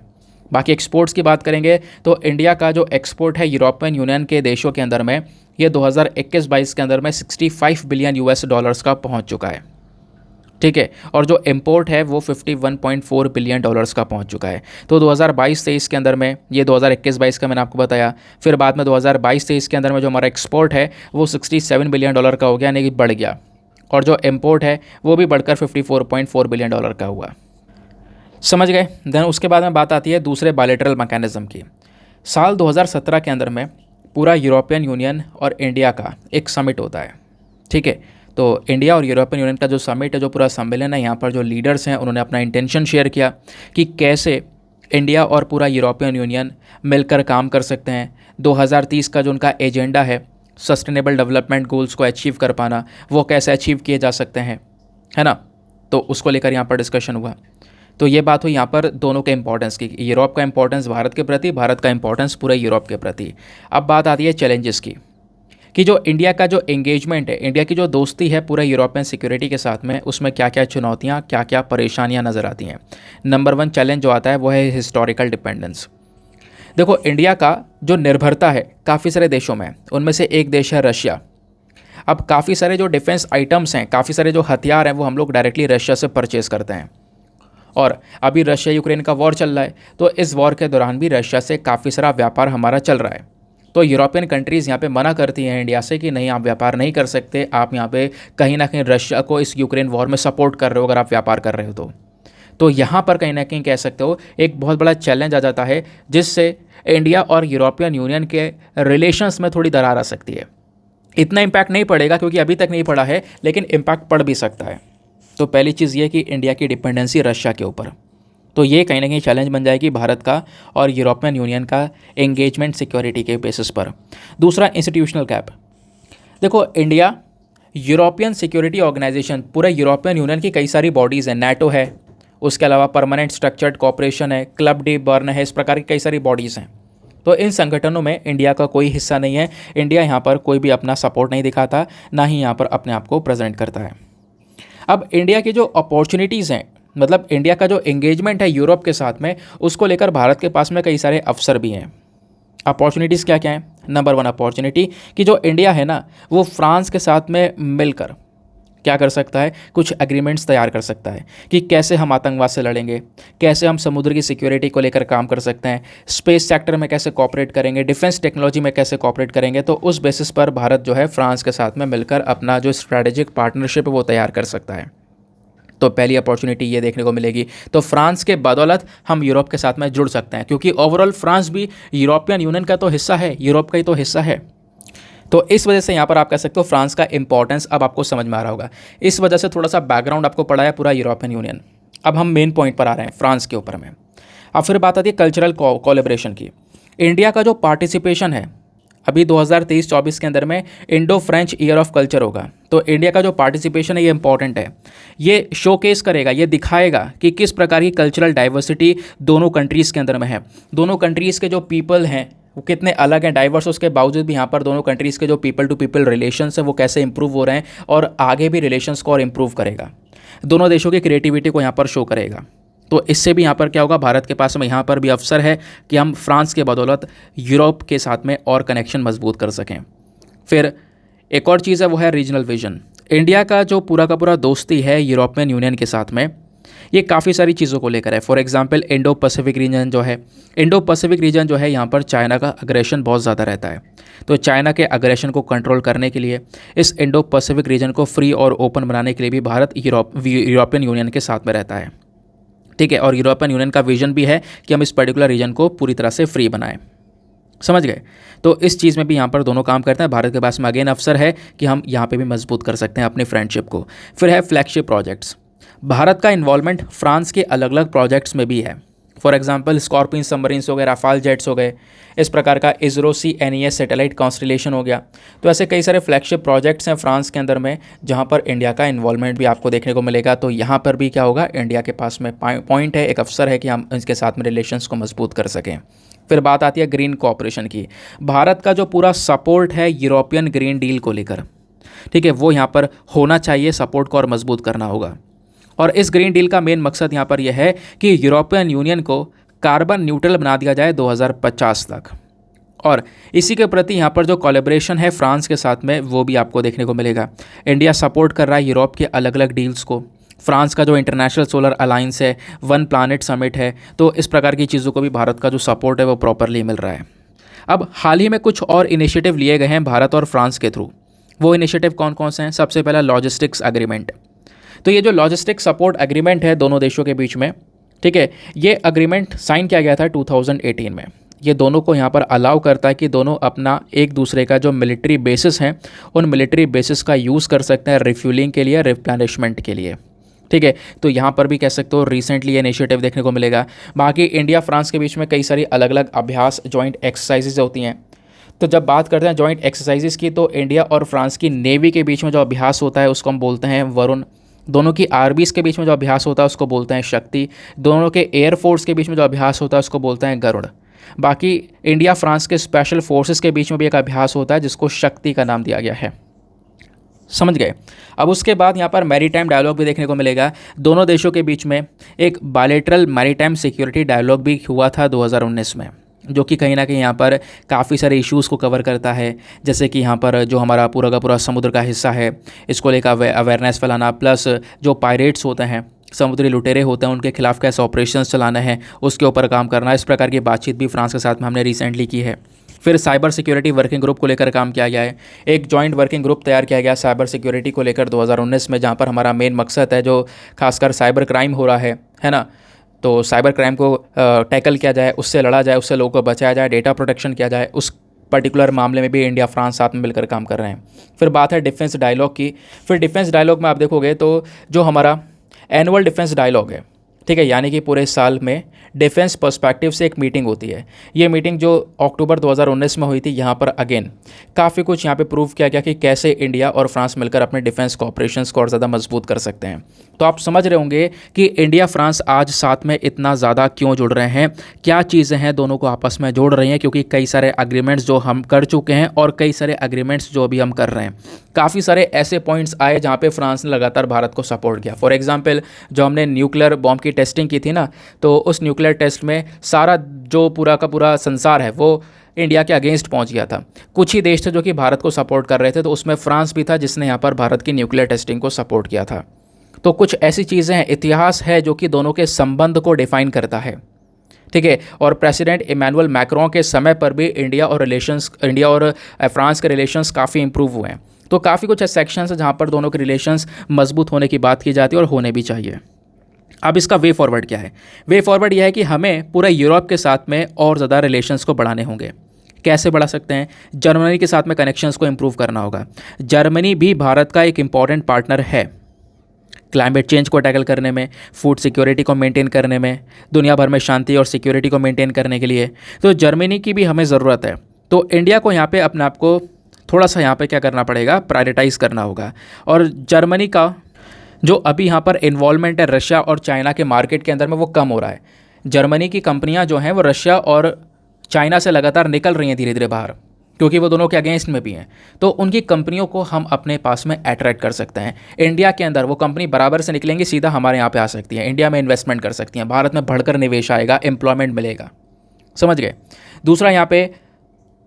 बाकी एक्सपोर्ट्स की बात करेंगे तो इंडिया का जो एक्सपोर्ट है यूरोपियन यूनियन के देशों के अंदर में ये 2021-22 के अंदर में 65 बिलियन यूएस डॉलर्स का पहुंच चुका है, ठीक है। और जो इंपोर्ट है वो 51.4 बिलियन डॉलर्स का पहुंच चुका है। तो 2022-23 के अंदर में, ये 2021-22 का मैंने आपको बताया, फिर बाद में 2022-23 के अंदर में जो हमारा एक्सपोर्ट है वो 67 बिलियन डॉलर का हो गया, यानी कि बढ़ गया। और जो इंपोर्ट है वो भी बढ़कर 54.4 बिलियन डॉलर का हुआ। समझ गए? देन उसके बाद में बात आती है दूसरे बायलैटरल मैकेनिज्म की। साल 2017 के अंदर में पूरा यूरोपियन यूनियन और इंडिया का एक समिट होता है, ठीक है। तो इंडिया और यूरोपियन यूनियन का जो समिट है, जो पूरा सम्मेलन है, यहाँ पर जो लीडर्स हैं उन्होंने अपना इंटेंशन शेयर किया कि कैसे इंडिया और पूरा यूरोपियन यूनियन मिलकर काम कर सकते हैं। 2030 का जो उनका एजेंडा है सस्टेनेबल डेवलपमेंट गोल्स को अचीव कर पाना, वो कैसे अचीव किए जा सकते हैं, है ना। तो उसको लेकर यहाँ पर डिस्कशन हुआ। तो ये बात हुई यहाँ पर दोनों के इंपॉर्टेंस की, यूरोप का इंपॉर्टेंस भारत के प्रति, भारत का इंपॉर्टेंस पूरे यूरोप के प्रति। अब बात आती है चैलेंजेस की कि जो इंडिया का जो एंगेजमेंट है, इंडिया की जो दोस्ती है पूरा यूरोपियन सिक्योरिटी के साथ में, उसमें क्या क्या चुनौतियाँ, क्या क्या परेशानियाँ नज़र आती हैं। नंबर 1 चैलेंज जो आता है वो है हिस्टोरिकल डिपेंडेंस। देखो, इंडिया का जो निर्भरता है काफ़ी सारे देशों में, उनमें से एक देश है रशिया। अब काफ़ी सारे जो डिफेंस आइटम्स हैं, काफ़ी सारे जो हथियार हैं, वो हम लोग डायरेक्टली रशिया से परचेज़ करते हैं। और अभी रशिया यूक्रेन का वॉर चल रहा है, तो इस वॉर के दौरान भी रशिया से काफ़ी सारा व्यापार हमारा चल रहा है। तो यूरोपियन कंट्रीज़ यहाँ पे मना करती हैं इंडिया से कि नहीं, आप व्यापार नहीं कर सकते, आप यहाँ पे कहीं ना कहीं रशिया को इस यूक्रेन वॉर में सपोर्ट कर रहे हो अगर आप व्यापार कर रहे हो तो यहाँ पर कहीं ना कहीं कह सकते हो एक बहुत बड़ा चैलेंज आ जाता है, जिससे इंडिया और यूरोपियन यूनियन के रिलेशंस में थोड़ी दरार आ सकती है। इतना इम्पैक्ट नहीं पड़ेगा क्योंकि अभी तक नहीं पड़ा है, लेकिन इम्पैक्ट पड़ भी सकता है। तो पहली चीज़ ये कि इंडिया की डिपेंडेंसी रशिया के ऊपर, तो ये कहीं ना कहीं चैलेंज बन जाएगी भारत का और यूरोपियन यूनियन का एंगेजमेंट सिक्योरिटी के बेसिस पर। दूसरा, इंस्टीट्यूशनल गैप। देखो, इंडिया यूरोपियन सिक्योरिटी ऑर्गेनाइजेशन, पूरा यूरोपियन यूनियन की कई सारी बॉडीज़ हैं, नाटो है, उसके अलावा परमानेंट स्ट्रक्चर्ड कॉपरेशन है, क्लब डी बर्न है, इस प्रकार की कई सारी बॉडीज़ हैं। तो इन संगठनों में इंडिया का कोई हिस्सा नहीं है। इंडिया यहाँ पर कोई भी अपना सपोर्ट नहीं दिखाता, ना ही यहाँ पर अपने आप को प्रेजेंट करता है। अब इंडिया की जो अपॉर्चुनिटीज़ हैं, मतलब इंडिया का जो एंगेजमेंट है यूरोप के साथ में, उसको लेकर भारत के पास में कई सारे अवसर भी हैं। अपॉर्चुनिटीज़ क्या क्या हैं? नंबर 1 अपॉर्चुनिटी कि जो इंडिया है ना, वो फ्रांस के साथ में मिलकर क्या कर सकता है, कुछ एग्रीमेंट्स तैयार कर सकता है कि कैसे हम आतंकवाद से लड़ेंगे, कैसे हम समुद्र की सिक्योरिटी को लेकर काम कर सकते हैं, स्पेस सेक्टर में कैसे कॉपरेट करेंगे, डिफेंस टेक्नोलॉजी में कैसे कॉपरेट करेंगे। तो उस बेसिस पर भारत जो है फ्रांस के साथ में मिलकर अपना जो स्ट्रैटेजिक पार्टनरशिप है वो तैयार कर सकता है। तो पहली अपॉर्चुनिटी ये देखने को मिलेगी। तो फ्रांस के बदौलत हम यूरोप के साथ में जुड़ सकते हैं, क्योंकि ओवरऑल फ्रांस भी यूरोपियन यूनियन का तो हिस्सा है, यूरोप का ही तो हिस्सा है। तो इस वजह से यहाँ पर आप कह सकते हो फ्रांस का इंपॉर्टेंस अब आपको समझ में आ रहा होगा। इस वजह से थोड़ा सा बैकग्राउंड आपको पढ़ा है पूरा यूरोपियन यूनियन। अब हम मेन पॉइंट पर आ रहे हैं, फ्रांस के ऊपर में। अब फिर बात आती है कल्चरल कोलैबोरेशन की। इंडिया का जो पार्टिसिपेशन है अभी 2023-24 के अंदर में Indo French year of culture होगा। तो इंडिया का जो पार्टिसिपेशन है ये इंपॉर्टेंट है। ये शोकेस करेगा, ये दिखाएगा कि किस प्रकार की कल्चरल डाइवर्सिटी दोनों कंट्रीज़ के अंदर में है। दोनों कंट्रीज़ के जो पीपल हैं वो कितने अलग हैं, डाइवर्स, उसके बावजूद भी यहाँ पर दोनों कंट्रीज़ के जो पीपल टू पीपल रिलेशंस है वो कैसे इंप्रूव हो रहे हैं, और आगे भी रिलेशंस को और इम्प्रूव करेगा। दोनों देशों की क्रिएटिविटी को यहाँ पर शो करेगा। तो इससे भी यहाँ पर क्या होगा, भारत के पास में यहाँ पर भी अवसर है कि हम फ्रांस के बदौलत यूरोप के साथ में और कनेक्शन मजबूत कर सकें। फिर एक और चीज़ है, वो है रीजनल विजन। इंडिया का जो पूरा का पूरा दोस्ती है यूरोपियन यूनियन के साथ में, ये काफ़ी सारी चीज़ों को लेकर है। For example Indo Pacific region जो है, इंडो पैसिफिक रीजन जो है, यहाँ पर चाइना का अग्रेशन बहुत ज़्यादा रहता है। तो चाइना के अग्रेशन को कंट्रोल करने के लिए, इस इंडो पैसिफिक रीजन को फ्री और ओपन बनाने के लिए भी भारत यूरोपियन यूनियन के साथ में रहता है। ठीक है, और यूरोपियन यूनियन का विजन भी है कि हम इस पर्टिकुलर रीजन को पूरी तरह से फ्री बनाएं। समझ गए? तो इस चीज़ में भी यहाँ पर दोनों काम करते हैं। भारत के पास में अगेन अवसर है कि हम यहाँ पे भी मजबूत कर सकते हैं अपनी फ्रेंडशिप को। फिर है फ्लैगशिप प्रोजेक्ट्स। भारत का इन्वॉल्वमेंट फ्रांस के अलग अलग प्रोजेक्ट्स में भी है। फॉर एग्जांपल स्कॉर्पियन सबमरीन्स हो गए, राफाल जेट्स हो गए, इस प्रकार का इसरो CNES सैटेलाइट कॉन्स्टलेशन हो गया। तो ऐसे कई सारे फ्लैगशिप प्रोजेक्ट्स हैं फ्रांस के अंदर में, जहाँ पर इंडिया का इन्वॉल्वमेंट भी आपको देखने को मिलेगा। तो यहाँ पर भी क्या होगा, इंडिया के पास में पॉइंट है, एक अवसर है कि हम इसके साथ में रिलेशंस को मजबूत कर सकें। फिर बात आती है ग्रीन कोऑपरेशन की। भारत का जो पूरा सपोर्ट है यूरोपियन ग्रीन डील को लेकर, ठीक है, वो यहाँ पर होना चाहिए, सपोर्ट को और मजबूत करना होगा। और इस ग्रीन डील का मेन मकसद यहाँ पर यह है कि यूरोपियन यूनियन को कार्बन न्यूट्रल बना दिया जाए 2050 तक। और इसी के प्रति यहाँ पर जो कोलैबोरेशन है फ्रांस के साथ में, वो भी आपको देखने को मिलेगा। इंडिया सपोर्ट कर रहा है यूरोप के अलग अलग डील्स को। फ्रांस का जो इंटरनेशनल सोलर अलायंस है, वन प्लानट समिट है, तो इस प्रकार की चीज़ों को भी भारत का जो सपोर्ट है वो प्रॉपरली मिल रहा है। अब हाल ही में कुछ और इनिशिएटिव लिए गए हैं भारत और फ्रांस के थ्रू। वो इनिशिएटिव कौन कौन से हैं? सबसे पहला लॉजिस्टिक्स एग्रीमेंट। तो ये जो लॉजिस्टिक सपोर्ट एग्रीमेंट है दोनों देशों के बीच में, ठीक है, ये एग्रीमेंट साइन किया गया था 2018 में। ये दोनों को यहाँ पर अलाउ करता है कि दोनों अपना एक दूसरे का जो मिलिट्री बेसिस हैं, उन मिलिट्री बेसिस का यूज़ कर सकते हैं रिफ्यूलिंग के लिए, रिप्लेनिशमेंट के लिए। ठीक है, तो यहाँ पर भी कह सकते हो रिसेंटली ये इनिशिएटिव देखने को मिलेगा। बाकी इंडिया फ्रांस के बीच में कई सारी अलग अलग अभ्यास, जॉइंट एक्सरसाइजेज होती हैं। तो जब बात करते हैं जॉइंट एक्सरसाइजेज की, तो इंडिया और फ्रांस की नेवी के बीच में जो अभ्यास होता है उसको हम बोलते हैं वरुण। दोनों की आर्मीज़ के बीच में जो अभ्यास होता है उसको बोलते हैं शक्ति। दोनों के एयरफोर्स के बीच में जो अभ्यास होता है उसको बोलते हैं गरुड़। बाकी इंडिया फ्रांस के स्पेशल फोर्सेस के बीच में भी एक अभ्यास होता है जिसको शक्ति का नाम दिया गया है। समझ गए। अब उसके बाद यहाँ पर मैरीटाइम डायलॉग भी देखने को मिलेगा। दोनों देशों के बीच में एक बायलैटरल मैरीटाइम सिक्योरिटी डायलॉग भी हुआ था 2019 में, जो कि कहीं ना कहीं यहाँ पर काफ़ी सारे इश्यूज़ को कवर करता है, जैसे कि यहाँ पर जो हमारा पूरा का पूरा समुद्र का हिस्सा है इसको लेकर अवेयरनेस फैलाना, प्लस जो पायरेट्स होते हैं, समुद्री लुटेरे होते हैं, उनके खिलाफ कैसे ऑपरेशंस चलाना है उसके ऊपर काम करना। इस प्रकार की बातचीत भी फ्रांस के साथ में हमने रिसेंटली की है। फिर साइबर सिक्योरिटी वर्किंग ग्रुप को लेकर काम किया गया है। एक जॉइंट वर्किंग ग्रुप तैयार किया गया साइबर सिक्योरिटी को लेकर 2019 में, जहाँ पर हमारा मेन मकसद है जो खासकर साइबर क्राइम हो रहा है ना, तो साइबर क्राइम को टैकल किया जाए, उससे लड़ा जाए, उससे लोगों को बचाया जाए, डेटा प्रोटेक्शन किया जाए। उस पर्टिकुलर मामले में भी इंडिया फ्रांस साथ में मिलकर काम कर रहे हैं। फिर बात है डिफेंस डायलॉग की। फिर डिफेंस डायलॉग में आप देखोगे तो जो हमारा एनुअल डिफेंस डायलॉग है, ठीक है, यानी कि पूरे साल में डिफेंस पर्सपेक्टिव से एक मीटिंग होती है। ये मीटिंग जो अक्टूबर 2019 में हुई थी, यहाँ पर अगेन काफ़ी कुछ यहाँ पे प्रूव किया गया कि कैसे इंडिया और फ्रांस मिलकर अपने डिफेंस कोऑपरेशंस को और ज़्यादा मजबूत कर सकते हैं। तो आप समझ रहे होंगे कि इंडिया फ्रांस आज साथ में इतना ज़्यादा क्यों जुड़ रहे हैं, क्या चीज़ें हैं दोनों को आपस में जोड़ रही हैं, क्योंकि कई सारे अग्रीमेंट्स जो हम कर चुके हैं और कई सारे अग्रीमेंट्स जो अभी हम कर रहे हैं। काफ़ी सारे ऐसे पॉइंट्स आए जहाँ पे फ्रांस ने लगातार भारत को सपोर्ट किया। फॉर एग्जांपल, जो हमने न्यूक्लियर बॉम्ब की टेस्टिंग की थी ना, तो उस न्यूक्लियर टेस्ट में सारा जो पूरा का पूरा संसार है वो इंडिया के अगेंस्ट पहुंच गया था। कुछ ही देश थे जो कि भारत को सपोर्ट कर रहे थे, तो उसमें फ्रांस भी था जिसने यहाँ पर भारत की न्यूक्लियर टेस्टिंग को सपोर्ट किया था। तो कुछ ऐसी चीज़ें हैं, इतिहास है जो कि दोनों के संबंध को डिफाइन करता है, ठीक है। और प्रेसिडेंट इमैनुअल मैक्रों के समय पर भी इंडिया और फ्रांस के रिलेशंस काफ़ी इंप्रूव हुए हैं। तो काफ़ी कुछ सेक्शंस है जहाँ पर दोनों के रिलेशंस मजबूत होने की बात की जाती है और होने भी चाहिए। अब इसका वे फॉरवर्ड क्या है? वे फॉरवर्ड यह है कि हमें पूरा यूरोप के साथ में और ज़्यादा रिलेशंस को बढ़ाने होंगे। कैसे बढ़ा सकते हैं? जर्मनी के साथ में कनेक्शंस को इंप्रूव करना होगा। जर्मनी भी भारत का एक इम्पॉर्टेंट पार्टनर है क्लाइमेट चेंज को टैकल करने में, फूड सिक्योरिटी को मेंटेन करने में, दुनिया भर में शांति और सिक्योरिटी को मेंटेन करने के लिए। तो जर्मनी की भी हमें ज़रूरत है। तो इंडिया को यहाँ पे अपने आप को थोड़ा सा यहाँ पे क्या करना पड़ेगा, प्रायोरिटाइज़ करना होगा। और जर्मनी का जो अभी यहाँ पर इन्वॉल्वमेंट है रशिया और चाइना के मार्केट के अंदर में, वो कम हो रहा है। जर्मनी की कंपनियाँ जो हैं वो रशिया और चाइना से लगातार निकल रही हैं धीरे धीरे बाहर, क्योंकि वो दोनों के अगेंस्ट में भी हैं। तो उनकी कंपनियों को हम अपने पास में अट्रैक्ट कर सकते हैं। इंडिया के अंदर वो कंपनी बराबर से निकलेंगी, सीधा हमारे यहाँ पे आ सकती है, इंडिया में इन्वेस्टमेंट कर सकती हैं, भारत में बढ़कर निवेश आएगा, एम्प्लॉयमेंट मिलेगा। समझ गए? दूसरा, यहाँ पे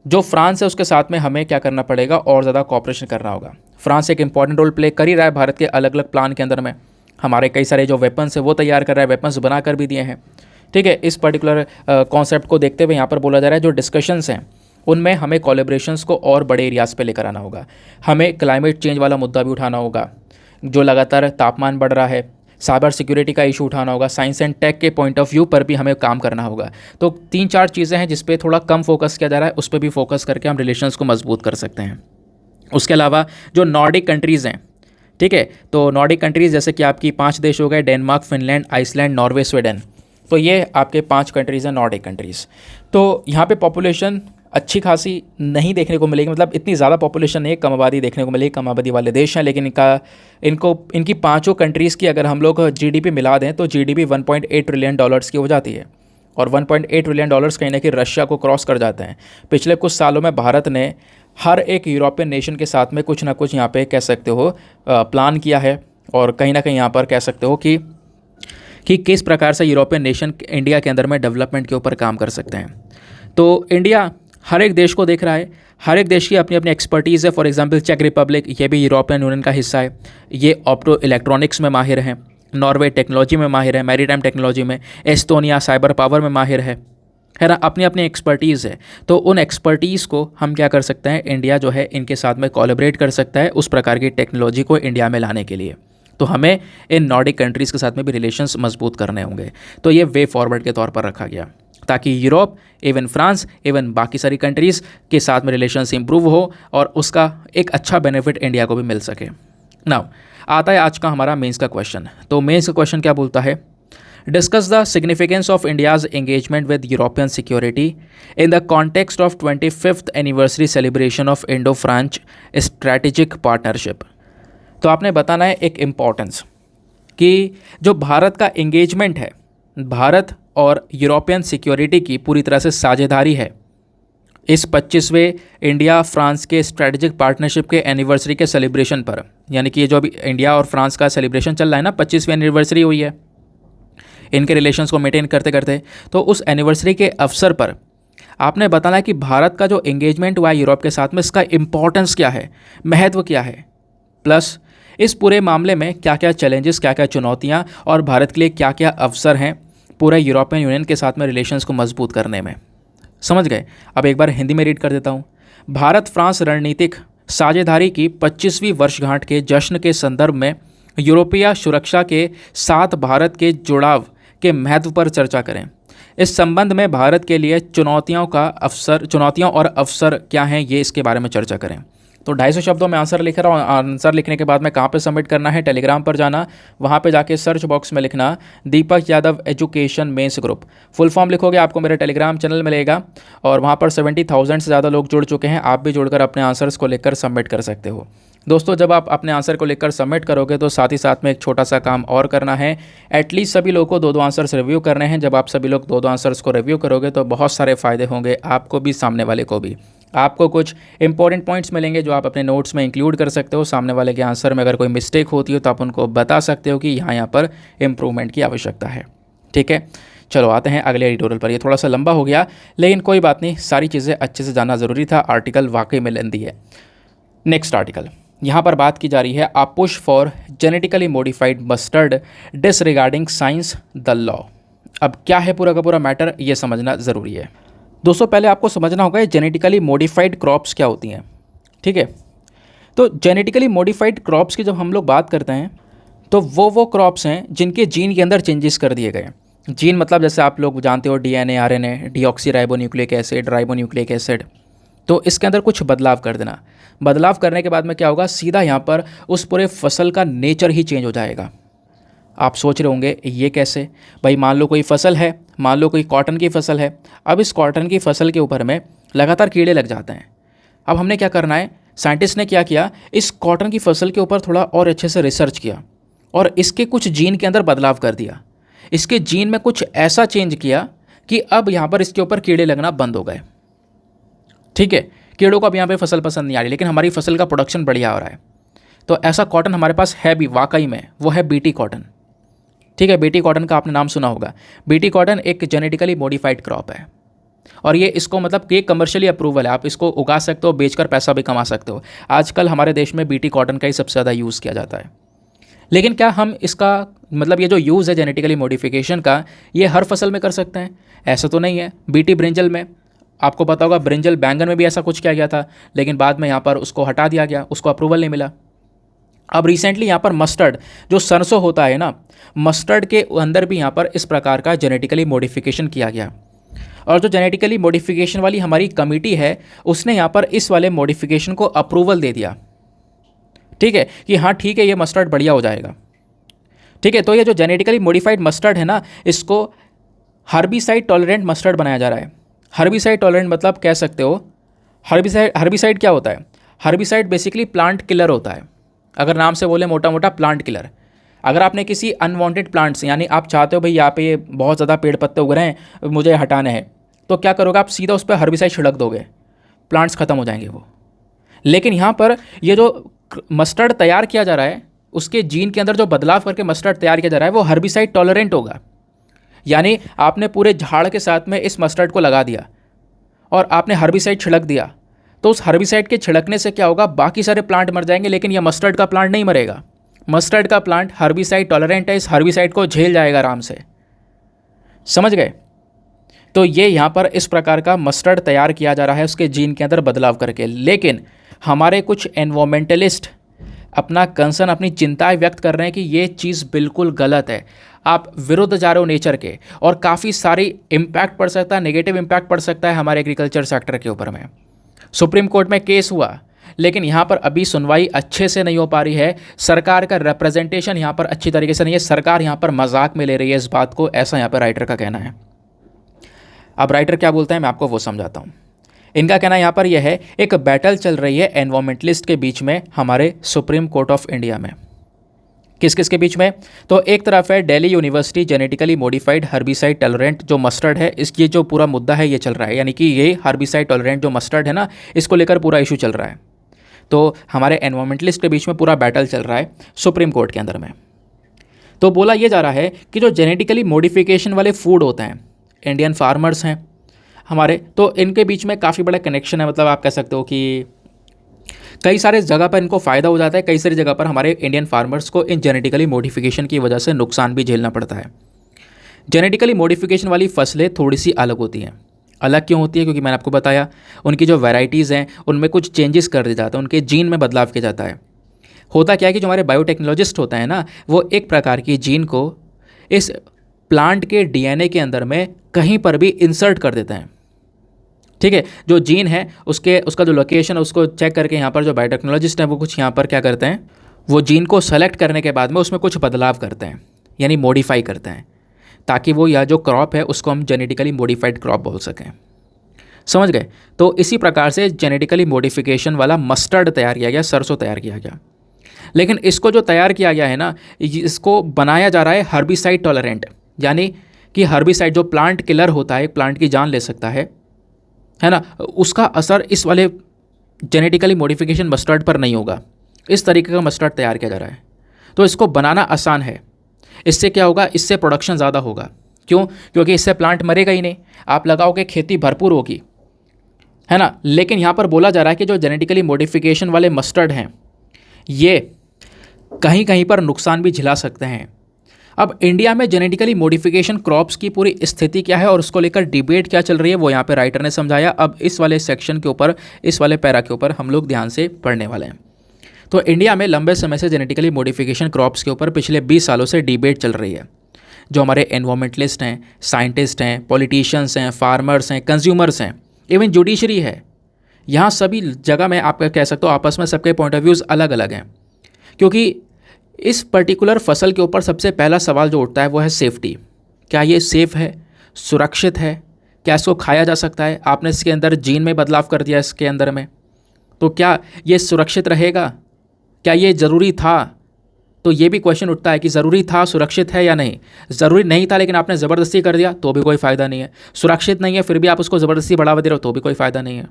जो फ्रांस है उसके साथ में हमें क्या करना पड़ेगा, और ज़्यादा कॉपरेशन करना होगा। फ्रांस एक इंपॉर्टेंट रोल प्ले कर ही रहा है भारत के अलग अलग प्लान के अंदर में। हमारे कई सारे जो वेपन्स है वो तैयार कर रहा है, वेपन्स बना कर भी दिए हैं, ठीक है। इस पर्टिकुलर कॉन्सेप्ट को देखते हुए यहाँ पर बोला जा रहा है जो डिस्कशंस हैं उनमें हमें कोलैबोरेशंस को और बड़े एरियाज़ पे लेकर आना होगा। हमें क्लाइमेट चेंज वाला मुद्दा भी उठाना होगा, जो लगातार तापमान बढ़ रहा है, साइबर सिक्योरिटी का इशू उठाना होगा, साइंस एंड टेक के पॉइंट ऑफ व्यू पर भी हमें काम करना होगा। तो 3-4 चीज़ें हैं जिस पे थोड़ा कम फोकस किया जा रहा है, उस पर भी फोकस करके हम रिलेशंस को मजबूत कर सकते हैं। उसके अलावा जो नॉर्डिक कंट्रीज़ हैं, ठीक है, तो नॉर्डिक कंट्रीज़ जैसे कि आपकी 5 देश हो गए, Denmark, Finland, Iceland, Norway, Sweden. तो ये आपके 5 कंट्रीज़ हैं नॉर्डिक कंट्रीज़। तो यहाँ पे पॉपुलेशन अच्छी खासी नहीं देखने को मिलेगी, मतलब इतनी ज़्यादा पॉपुलेशन नहीं है, कम आबादी देखने को मिलेगी, कम आबादी वाले देश हैं। लेकिन इनकी 5 कंट्रीज़ की अगर हम लोग जीडीपी मिला दें तो जीडीपी $1.8 ट्रिलियन की हो जाती है। और $1.8 ट्रिलियन कहीं ना कहीं रशिया को क्रॉस कर जाते हैं। पिछले कुछ सालों में भारत ने हर एक यूरोपियन नेशन के साथ में कुछ ना कुछ यहाँ पे कह सकते हो प्लान किया है, और कहीं ना कहीं यहाँ पर कह सकते हो कि किस प्रकार से यूरोपियन नेशन इंडिया के अंदर में डेवलपमेंट के ऊपर काम कर सकते हैं। तो इंडिया हर एक देश को देख रहा है, हर एक देश की अपनी अपनी एक्सपर्टीज़ है। फॉर एग्जांपल चेक रिपब्लिक, ये भी यूरोपियन यूनियन का हिस्सा है, ये ऑप्टो इलेक्ट्रॉनिक्स में माहिर हैं। नॉर्वे टेक्नोलॉजी में माहिर है, मैरीटाइम टेक्नोलॉजी में। एस्टोनिया साइबर पावर में माहिर है ना, अपनी अपनी एक्सपर्टीज़ है। तो उन एक्सपर्टीज़ को हम क्या कर सकते हैं, इंडिया जो है इनके साथ में कोलैबोरेट कर सकता है उस प्रकार की टेक्नोलॉजी को इंडिया में लाने के लिए। तो हमें इन नॉर्डिक कंट्रीज़ के साथ में भी रिलेशंस मजबूत करने होंगे। तो ये वे फॉरवर्ड के तौर पर रखा गया, ताकि यूरोप, इवन फ्रांस, इवन बाकी सारी कंट्रीज़ के साथ में रिलेशंस इंप्रूव हो और उसका एक अच्छा बेनिफिट इंडिया को भी मिल सके। नाउ आता है आज का हमारा मेंस का क्वेश्चन। तो मेंस का क्वेश्चन क्या बोलता है, discuss the significance of India's engagement with European security in the context of 25th anniversary celebration of Indo French strategic partnership. तो आपने बताना है एक इम्पॉर्टेंस कि जो भारत का एंगेजमेंट है, भारत और यूरोपियन सिक्योरिटी की पूरी तरह से साझेदारी है। इस 25वें इंडिया फ्रांस के स्ट्रेटेजिक पार्टनरशिप के एनिवर्सरी के सेलिब्रेशन पर, यानी कि ये जो अभी इंडिया और फ्रांस का सेलिब्रेशन चल रहा है ना, 25वीं एनिवर्सरी हुई है इनके रिलेशंस को मेंटेन करते करते, तो उस एनिवर्सरी के अवसर पर आपने बताना है कि भारत का जो एंगेजमेंट हुआ है यूरोप के साथ में, इसका इंपॉर्टेंस क्या है, महत्व क्या है, प्लस इस पूरे मामले में क्या क्या चैलेंजेस, क्या क्या चुनौतियां और भारत के लिए क्या क्या अवसर हैं पूरे यूरोपियन यूनियन के साथ में रिलेशंस को मजबूत करने में। समझ गए? अब एक बार हिंदी में रीड कर देता हूँ। भारत फ्रांस रणनीतिक साझेदारी की 25वीं वर्षगांठ के जश्न के संदर्भ में यूरोपीय सुरक्षा के साथ भारत के जुड़ाव के महत्व पर चर्चा करें। इस संबंध में भारत के लिए चुनौतियों और अवसर क्या हैं, ये इसके बारे में चर्चा करें। तो 250 शब्दों में आंसर लिख रहा हूँ। आंसर लिखने के बाद में कहाँ पे सबमिट करना है, टेलीग्राम पर जाना, वहाँ पे जाके सर्च बॉक्स में लिखना Deepak Yadav education mains group. Full form लिखोगे आपको मेरे टेलीग्राम चैनल मिलेगा और वहाँ पर 70,000 से ज़्यादा लोग जुड़ चुके हैं। आप भी जुड़कर अपने आंसर्स को लेकर सबमिट कर सकते हो। दोस्तों, जब आप अपने आंसर को लेकर सबमिट करोगे तो साथ ही साथ में एक छोटा सा काम और करना है। एटलीस्ट सभी लोगों को 2-2 आंसर्स रिव्यू करने हैं। जब आप सभी लोग 2-2 आंसर्स को रिव्यू करोगे तो बहुत सारे फ़ायदे होंगे, आपको भी सामने वाले को भी। आपको कुछ इंपॉर्टेंट पॉइंट्स मिलेंगे जो आप अपने नोट्स में इंक्लूड कर सकते हो। सामने वाले के आंसर में अगर कोई मिस्टेक होती हो तो आप उनको बता सकते हो कि यहाँ पर इम्प्रूवमेंट की आवश्यकता है। ठीक है, चलो आते हैं अगले एडिटोरियल पर। ये थोड़ा सा लंबा हो गया, लेकिन कोई बात नहीं, सारी चीज़ें अच्छे से जानना ज़रूरी था। आर्टिकल वाकई में लेंदी है। नेक्स्ट आर्टिकल, यहाँ पर बात की जा रही है, a push for genetically modified mustard disregarding science the law. अब क्या है पूरा का पूरा मैटर, ये समझना ज़रूरी है। दोस्तों, पहले आपको समझना होगा जेनेटिकली मॉडिफाइड क्रॉप्स क्या होती हैं। ठीक है, तो जेनेटिकली मॉडिफाइड क्रॉप्स की जब हम लोग बात करते हैं तो वो क्रॉप्स हैं जिनके जीन के अंदर चेंजेस कर दिए गए। जीन मतलब जैसे आप लोग जानते हो DNA, RNA, deoxyribonucleic acid, ribonucleic acid, तो इसके अंदर कुछ बदलाव कर देना। बदलाव करने के बाद में क्या होगा, सीधा यहाँ पर उस पूरे फसल का नेचर ही चेंज हो जाएगा। आप सोच रहे होंगे ये कैसे? भाई मान लो कोई फसल है, मान लो कोई कॉटन की फसल है। अब इस कॉटन की फसल के ऊपर में लगातार कीड़े लग जाते हैं। अब हमने क्या करना है, साइंटिस्ट ने क्या किया, इस कॉटन की फसल के ऊपर थोड़ा और अच्छे से रिसर्च किया और इसके कुछ जीन के अंदर बदलाव कर दिया। इसके जीन में कुछ ऐसा चेंज किया कि अब यहाँ पर इसके ऊपर कीड़े लगना बंद हो गए। ठीक है, कीड़ों को अब यहाँ पे फसल पसंद नहीं आ रही, लेकिन हमारी फसल का प्रोडक्शन बढ़िया हो रहा है। तो ऐसा कॉटन हमारे पास है भी वाकई में, वो है बीटी कॉटन। ठीक है, बीटी कॉटन का आपने नाम सुना होगा। बीटी कॉटन एक जेनेटिकली मॉडिफाइड क्रॉप है और ये इसको मतलब कि कमर्शियली अप्रूवल है। आप इसको उगा सकते हो, बेचकर पैसा भी कमा सकते हो। आजकल हमारे देश में बीटी कॉटन का ही सबसे ज़्यादा यूज़ किया जाता है। लेकिन क्या हम इसका मतलब ये जो यूज़ है जेनेटिकली मॉडिफिकेशन का, ये हर फसल में कर सकते हैं? ऐसा तो नहीं है। बीटी ब्रिंजल में आपको पता होगा, ब्रिंजल बैंगन में भी ऐसा कुछ किया गया था, लेकिन बाद में यहाँ पर उसको हटा दिया गया, उसको अप्रूवल नहीं मिला। अब रिसेंटली यहाँ पर मस्टर्ड, जो सरसों होता है ना, मस्टर्ड के अंदर भी यहाँ पर इस प्रकार का जेनेटिकली मॉडिफिकेशन किया गया। और जो जेनेटिकली मॉडिफिकेशन वाली हमारी कमेटी है, उसने यहाँ पर इस वाले मॉडिफिकेशन को अप्रूवल दे दिया। ठीक है, कि हाँ ठीक है, ये मस्टर्ड बढ़िया हो जाएगा। ठीक है, तो ये जो जेनेटिकली मॉडिफाइड मस्टर्ड है ना, इसको हर्बिसाइड टॉलरेंट मस्टर्ड बनाया जा रहा है। हर्बिसाइड टॉलरेंट मतलब कह सकते हो, हर्बिसाइड क्या होता है? हर्बिसाइड बेसिकली प्लांट किलर होता है। अगर नाम से बोले मोटा मोटा प्लांट किलर। अगर आपने किसी अनवांटेड प्लांट्स, यानी आप चाहते हो भाई यहाँ पे ये बहुत ज़्यादा पेड़ पत्ते उग रहे हैं, मुझे हटाने हैं, तो क्या करोगे आप? सीधा उस पर हर्बिसाइड छिड़क दोगे, प्लांट्स खत्म हो जाएंगे वो। लेकिन यहाँ पर ये जो मस्टर्ड तैयार किया जा रहा है, उसके जीन के अंदर जो बदलाव करके मस्टर्ड तैयार किया जा रहा है, वो हर्बिसाइड टॉलरेंट होगा। यानी आपने पूरे झाड़ के साथ में इस मस्टर्ड को लगा दिया और आपने हर्बिसाइड छिड़क दिया, तो उस हर्बिसाइड के छिड़कने से क्या होगा, बाकी सारे प्लांट मर जाएंगे, लेकिन यह मस्टर्ड का प्लांट नहीं मरेगा। मस्टर्ड का प्लांट हर्बिसाइड टॉलरेंट है, इस हर्बिसाइड को झेल जाएगा आराम से। समझ गए? तो ये यहाँ पर इस प्रकार का मस्टर्ड तैयार किया जा रहा है उसके जीन के अंदर बदलाव करके। लेकिन हमारे कुछ एनवायरमेंटलिस्ट अपना कंसर्न, अपनी चिंताएं व्यक्त कर रहे हैं कि ये चीज़ बिल्कुल गलत है, आप विरुद्ध जा रहे हो नेचर के, और काफ़ी सारी इम्पैक्ट पड़ सकता है, नेगेटिव इम्पैक्ट पड़ सकता है हमारे एग्रीकल्चर सेक्टर के ऊपर में। सुप्रीम कोर्ट में केस हुआ, लेकिन यहाँ पर अभी सुनवाई अच्छे से नहीं हो पा रही है। सरकार का रिप्रेजेंटेशन यहाँ पर अच्छी तरीके से नहीं है। सरकार यहाँ पर मजाक में ले रही है इस बात को, ऐसा यहाँ पर राइटर का कहना है। अब राइटर क्या बोलता है मैं आपको वो समझाता हूँ। इनका कहना यहाँ पर यह है, एक बैटल चल रही है एनवायरमेंटलिस्ट के बीच में हमारे सुप्रीम कोर्ट ऑफ इंडिया में। किस किस के बीच में? तो एक तरफ है Delhi university genetically modified herbicide tolerant जो मस्टर्ड है, इसकी जो पूरा मुद्दा है ये चल रहा है, यानी कि ये हर्बिसाइड टॉलरेंट जो मस्टर्ड है ना, इसको लेकर पूरा इशू चल रहा है। तो हमारे एनवायरमेंटलिस्ट के बीच में पूरा बैटल चल रहा है सुप्रीम कोर्ट के अंदर में। तो बोला ये जा रहा है कि जो जेनेटिकली मॉडिफिकेशन वाले फूड होते हैं, इंडियन फार्मर्स हैं हमारे, तो इनके बीच में काफ़ी बड़ा कनेक्शन है। मतलब आप कह सकते हो कि कई सारे जगह पर इनको फ़ायदा हो जाता है, कई सारी जगह पर हमारे इंडियन फार्मर्स को इन जेनेटिकली मॉडिफिकेशन की वजह से नुकसान भी झेलना पड़ता है। जेनेटिकली मॉडिफिकेशन वाली फसलें थोड़ी सी अलग होती हैं। अलग क्यों होती है? क्योंकि मैंने आपको बताया उनकी जो वैरायटीज़ हैं उनमें कुछ चेंजेस कर दिया जाता है, उनके जीन में बदलाव किया जाता है। होता क्या है कि जो हमारे बायोटेक्नोलॉजिस्ट होता है ना, वो एक प्रकार की जीन को इस प्लांट के डीएनए के अंदर में कहीं पर भी इंसर्ट कर देते हैं। ठीक है, जो जीन है उसका जो लोकेशन है उसको चेक करके यहाँ पर जो बायोटेक्नोलॉजिस्ट हैं वो कुछ यहाँ पर क्या करते हैं, वो जीन को सेलेक्ट करने के बाद में उसमें कुछ बदलाव करते हैं, यानी मॉडिफाई करते हैं, ताकि वो यह जो क्रॉप है उसको हम जेनेटिकली मॉडिफाइड क्रॉप बोल सकें। समझ गए? तो इसी प्रकार से जेनेटिकली मॉडिफिकेशन वाला मस्टर्ड तैयार किया गया, सरसों तैयार किया गया। लेकिन इसको जो तैयार किया गया है ना, इसको बनाया जा रहा है हर्बिसाइड टॉलरेंट, यानी कि हर्बिसाइड जो प्लांट किलर होता है, प्लांट की जान ले सकता है ना, उसका असर इस वाले जेनेटिकली मॉडिफिकेशन मस्टर्ड पर नहीं होगा। इस तरीके का मस्टर्ड तैयार किया जा रहा है। तो इसको बनाना आसान है। इससे क्या होगा? इससे प्रोडक्शन ज़्यादा होगा। क्यों? क्योंकि इससे प्लांट मरेगा ही नहीं, आप लगाओगे खेती भरपूर होगी, है ना। लेकिन यहाँ पर बोला जा रहा है कि जो जेनेटिकली मॉडिफिकेशन वाले मस्टर्ड हैं ये कहीं कहीं पर नुकसान भी झेला सकते हैं। अब इंडिया में जेनेटिकली मॉडिफिकेशन क्रॉप्स की पूरी स्थिति क्या है और उसको लेकर डिबेट क्या चल रही है, वो यहाँ पे राइटर ने समझाया। अब इस वाले सेक्शन के ऊपर, इस वाले पैरा के ऊपर हम लोग ध्यान से पढ़ने वाले हैं। तो इंडिया में लंबे समय से जेनेटिकली मॉडिफिकेशन क्रॉप्स के ऊपर पिछले 20 सालों से डिबेट चल रही है। जो हमारे एनवायरमेंटलिस्ट हैं, साइंटिस्ट हैं, पॉलिटिशियंस हैं, फार्मर्स हैं, कंज्यूमर्स हैं, इवन जुडिशरी है, यहाँ सभी जगह में आप कह सकते हो आपस में सबके पॉइंट ऑफ व्यूज़ अलग अलग हैं। क्योंकि इस पर्टिकुलर फसल के ऊपर सबसे पहला सवाल जो उठता है वो है सेफ्टी। क्या ये सेफ़ है, सुरक्षित है, क्या इसको खाया जा सकता है? आपने इसके अंदर जीन में बदलाव कर दिया इसके अंदर में, तो क्या ये सुरक्षित रहेगा? क्या ये ज़रूरी था? तो ये भी क्वेश्चन उठता है कि ज़रूरी था, सुरक्षित है या नहीं। ज़रूरी नहीं था लेकिन आपने ज़बरदस्ती कर दिया तो भी कोई फ़ायदा नहीं है। सुरक्षित नहीं है फिर भी आप उसको ज़बरदस्ती बढ़ावा दे रहे हो तो भी कोई फ़ायदा नहीं है।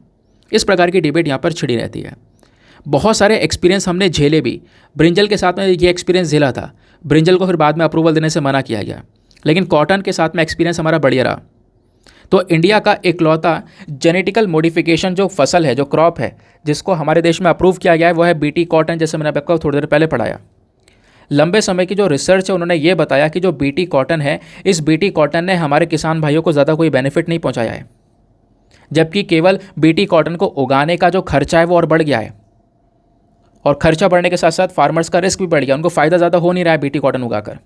इस प्रकार की डिबेट यहाँ पर छिड़ी रहती है। बहुत सारे एक्सपीरियंस हमने झेले भी। ब्रिंजल के साथ में ये एक्सपीरियंस झेला था, ब्रिंजल को फिर बाद में अप्रूवल देने से मना किया गया, लेकिन कॉटन के साथ में एक्सपीरियंस हमारा बढ़िया रहा। तो इंडिया का इकलौता जेनेटिकल मॉडिफिकेशन जो फसल है, जो क्रॉप है, जिसको हमारे देश में अप्रूव किया गया है वो है बीटी कॉटन, जैसे मैंने आपको थोड़ी देर पहले पढ़ाया। लंबे समय की जो रिसर्च है उन्होंने ये बताया कि जो बीटी कॉटन है, इस बीटी कॉटन ने हमारे किसान भाइयों को ज़्यादा कोई बेनिफिट नहीं पहुँचाया है, जबकि केवल बीटी कॉटन को उगाने का जो खर्चा है वो और बढ़ गया है। और खर्चा बढ़ने के साथ साथ फार्मर्स का रिस्क भी बढ़ गया, उनको फ़ायदा ज़्यादा हो नहीं रहा है बीटी कॉटन उगाकर।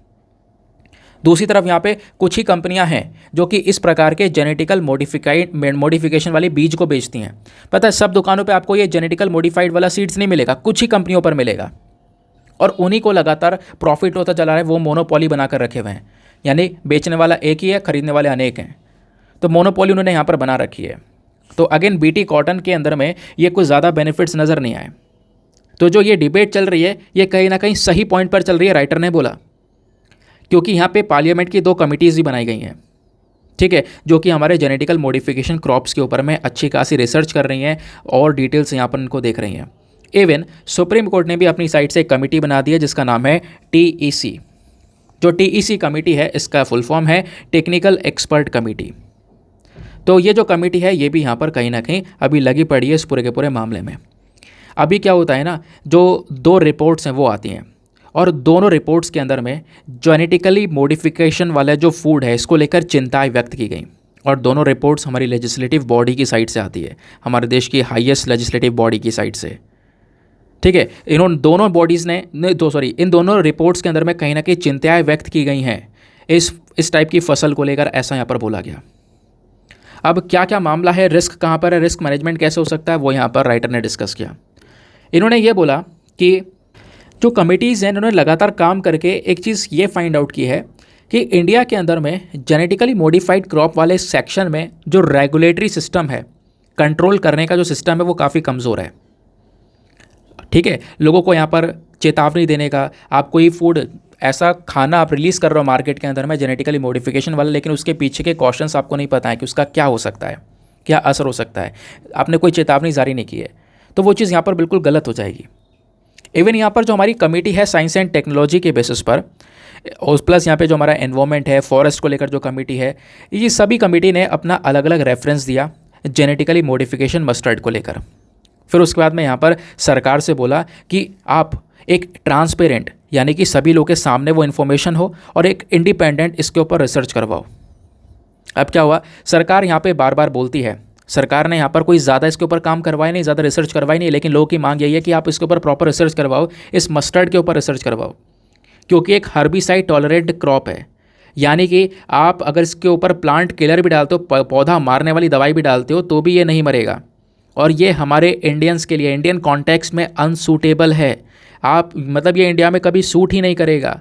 दूसरी तरफ यहाँ पे कुछ ही कंपनियां हैं जो कि इस प्रकार के जेनेटिकल मॉडिफिकेशन वाली बीज को बेचती हैं। पता है, सब दुकानों पे आपको ये जेनेटिकल मॉडिफाइड वाला सीड्स नहीं मिलेगा, कुछ ही कंपनियों पर मिलेगा, और उन्हीं को लगातार प्रॉफिट होता चला रहा है। वो मोनोपोली बनाकर रखे हुए हैं, यानी बेचने वाला एक ही है, खरीदने वाले अनेक हैं। तो मोनोपोली उन्होंने यहाँ पर बना रखी है। तो अगेन बीटी कॉटन के अंदर में ये कुछ ज़्यादा बेनिफिट्स नज़र नहीं आए। तो जो ये डिबेट चल रही है ये कहीं ना कहीं सही पॉइंट पर चल रही है, राइटर ने बोला, क्योंकि यहाँ पे पार्लियामेंट की 2 कमिटीज़ भी बनाई गई हैं, ठीक है, जो कि हमारे जेनेटिकल मॉडिफिकेशन क्रॉप्स के ऊपर में अच्छी खासी रिसर्च कर रही हैं और डिटेल्स यहाँ पर इनको देख रही हैं। इवन सुप्रीम कोर्ट ने भी अपनी साइड से एक कमेटी बना दी है जिसका नाम है TEC। जो TEC कमेटी है इसका फुल फॉर्म है टेक्निकल एक्सपर्ट कमेटी। तो ये जो कमेटी है ये भी यहाँ पर कहीं ना कहीं अभी लगी पड़ी है इस पूरे के पूरे मामले में। अभी क्या होता है ना, जो 2 रिपोर्ट्स हैं वो आती हैं, और दोनों रिपोर्ट्स के अंदर में जेनेटिकली मॉडिफिकेशन वाला जो फूड है इसको लेकर चिंताएं व्यक्त की गई। और दोनों रिपोर्ट्स हमारी लेजिस्लेटिव बॉडी की साइड से आती है, हमारे देश की हाईएस्ट लेजिस्लेटिव बॉडी की साइड से, ठीक है। इन दोनों बॉडीज़ ने इन दोनों रिपोर्ट्स के अंदर में कहीं ना कहीं चिंताएं व्यक्त की गई हैं इस टाइप की फसल को लेकर, ऐसा यहाँ पर बोला गया। अब क्या क्या मामला है, रिस्क कहाँ पर है, रिस्क मैनेजमेंट कैसे हो सकता है, वो यहाँ पर राइटर ने डिस्कस किया। इन्होंने ये बोला कि जो कमिटीज़ हैं इन्होंने लगातार काम करके एक चीज़ ये फाइंड आउट की है कि इंडिया के अंदर में जेनेटिकली मॉडिफाइड क्रॉप वाले सेक्शन में जो रेगुलेटरी सिस्टम है, कंट्रोल करने का जो सिस्टम है वो काफ़ी कमज़ोर है, ठीक है। लोगों को यहाँ पर चेतावनी देने का, आप कोई फूड ऐसा खाना आप रिलीज़ कर रहे हो मार्केट के अंदर में जेनेटिकली मॉडिफिकेशन वाला, लेकिन उसके पीछे के कॉशंस आपको नहीं पता है कि उसका क्या हो सकता है, क्या असर हो सकता है, आपने कोई चेतावनी जारी नहीं की है, तो वो चीज़ यहाँ पर बिल्कुल गलत हो जाएगी। इवन यहाँ पर जो हमारी कमेटी है साइंस एंड टेक्नोलॉजी के बेसिस पर, और प्लस यहाँ पे जो हमारा एनवायरमेंट है, फॉरेस्ट को लेकर जो कमेटी है, ये सभी कमेटी ने अपना अलग अलग रेफरेंस दिया जेनेटिकली मॉडिफिकेशन मस्टर्ड को लेकर। फिर उसके बाद में यहाँ पर सरकार से बोला कि आप एक ट्रांसपेरेंट, यानी कि सभी लोगों के सामने वो इन्फॉर्मेशन हो, और एक इंडिपेंडेंट इसके ऊपर रिसर्च करवाओ। अब क्या हुआ, सरकार यहाँ पे बार बार बोलती है, सरकार ने यहाँ पर कोई ज़्यादा इसके ऊपर काम करवाया नहीं, ज़्यादा रिसर्च करवाई नहीं, लेकिन लोगों की मांग यही है कि आप इसके ऊपर प्रॉपर रिसर्च करवाओ, इस मस्टर्ड के ऊपर रिसर्च करवाओ, क्योंकि एक हर्बिसाइड टॉलरेंट क्रॉप है। यानी कि आप अगर इसके ऊपर प्लांट किलर भी डालते हो, पौधा मारने वाली दवाई भी डालते हो, तो भी ये नहीं मरेगा। और ये हमारे इंडियंस के लिए, इंडियन कॉन्टेक्स्ट में अनसूटेबल है। आप मतलब ये इंडिया में कभी सूट ही नहीं करेगा।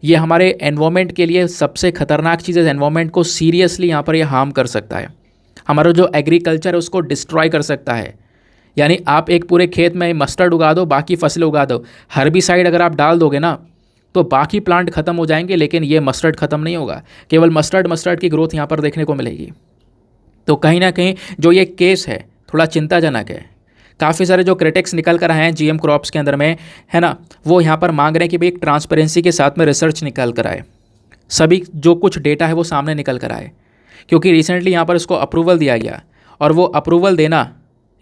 ये हमारे एनवायरनमेंट के लिए सबसे खतरनाक चीज़ है। एनवायरनमेंट को सीरियसली यहाँ पर ये हार्म कर सकता है, हमारा जो एग्रीकल्चर है उसको डिस्ट्रॉय कर सकता है। यानी आप एक पूरे खेत में मस्टर्ड उगा दो, बाकी फसलें उगा दो, हर्बिसाइड अगर आप डाल दोगे ना तो बाकी प्लांट खत्म हो जाएंगे, लेकिन ये मस्टर्ड खत्म नहीं होगा। केवल मस्टर्ड की ग्रोथ यहाँ पर देखने को मिलेगी। तो कहीं ना कहीं जो ये केस है थोड़ा चिंताजनक है। काफ़ी सारे जो क्रिटिक्स निकल कर आए हैं जीएम क्रॉप्स के अंदर में, है ना, वो यहाँ पर मांग रहे हैं कि भाई एक ट्रांसपेरेंसी के साथ में रिसर्च निकल कर आए, सभी जो कुछ डेटा है वो सामने निकल कर आए। क्योंकि रिसेंटली यहाँ पर इसको अप्रूवल दिया गया, और वो अप्रूवल देना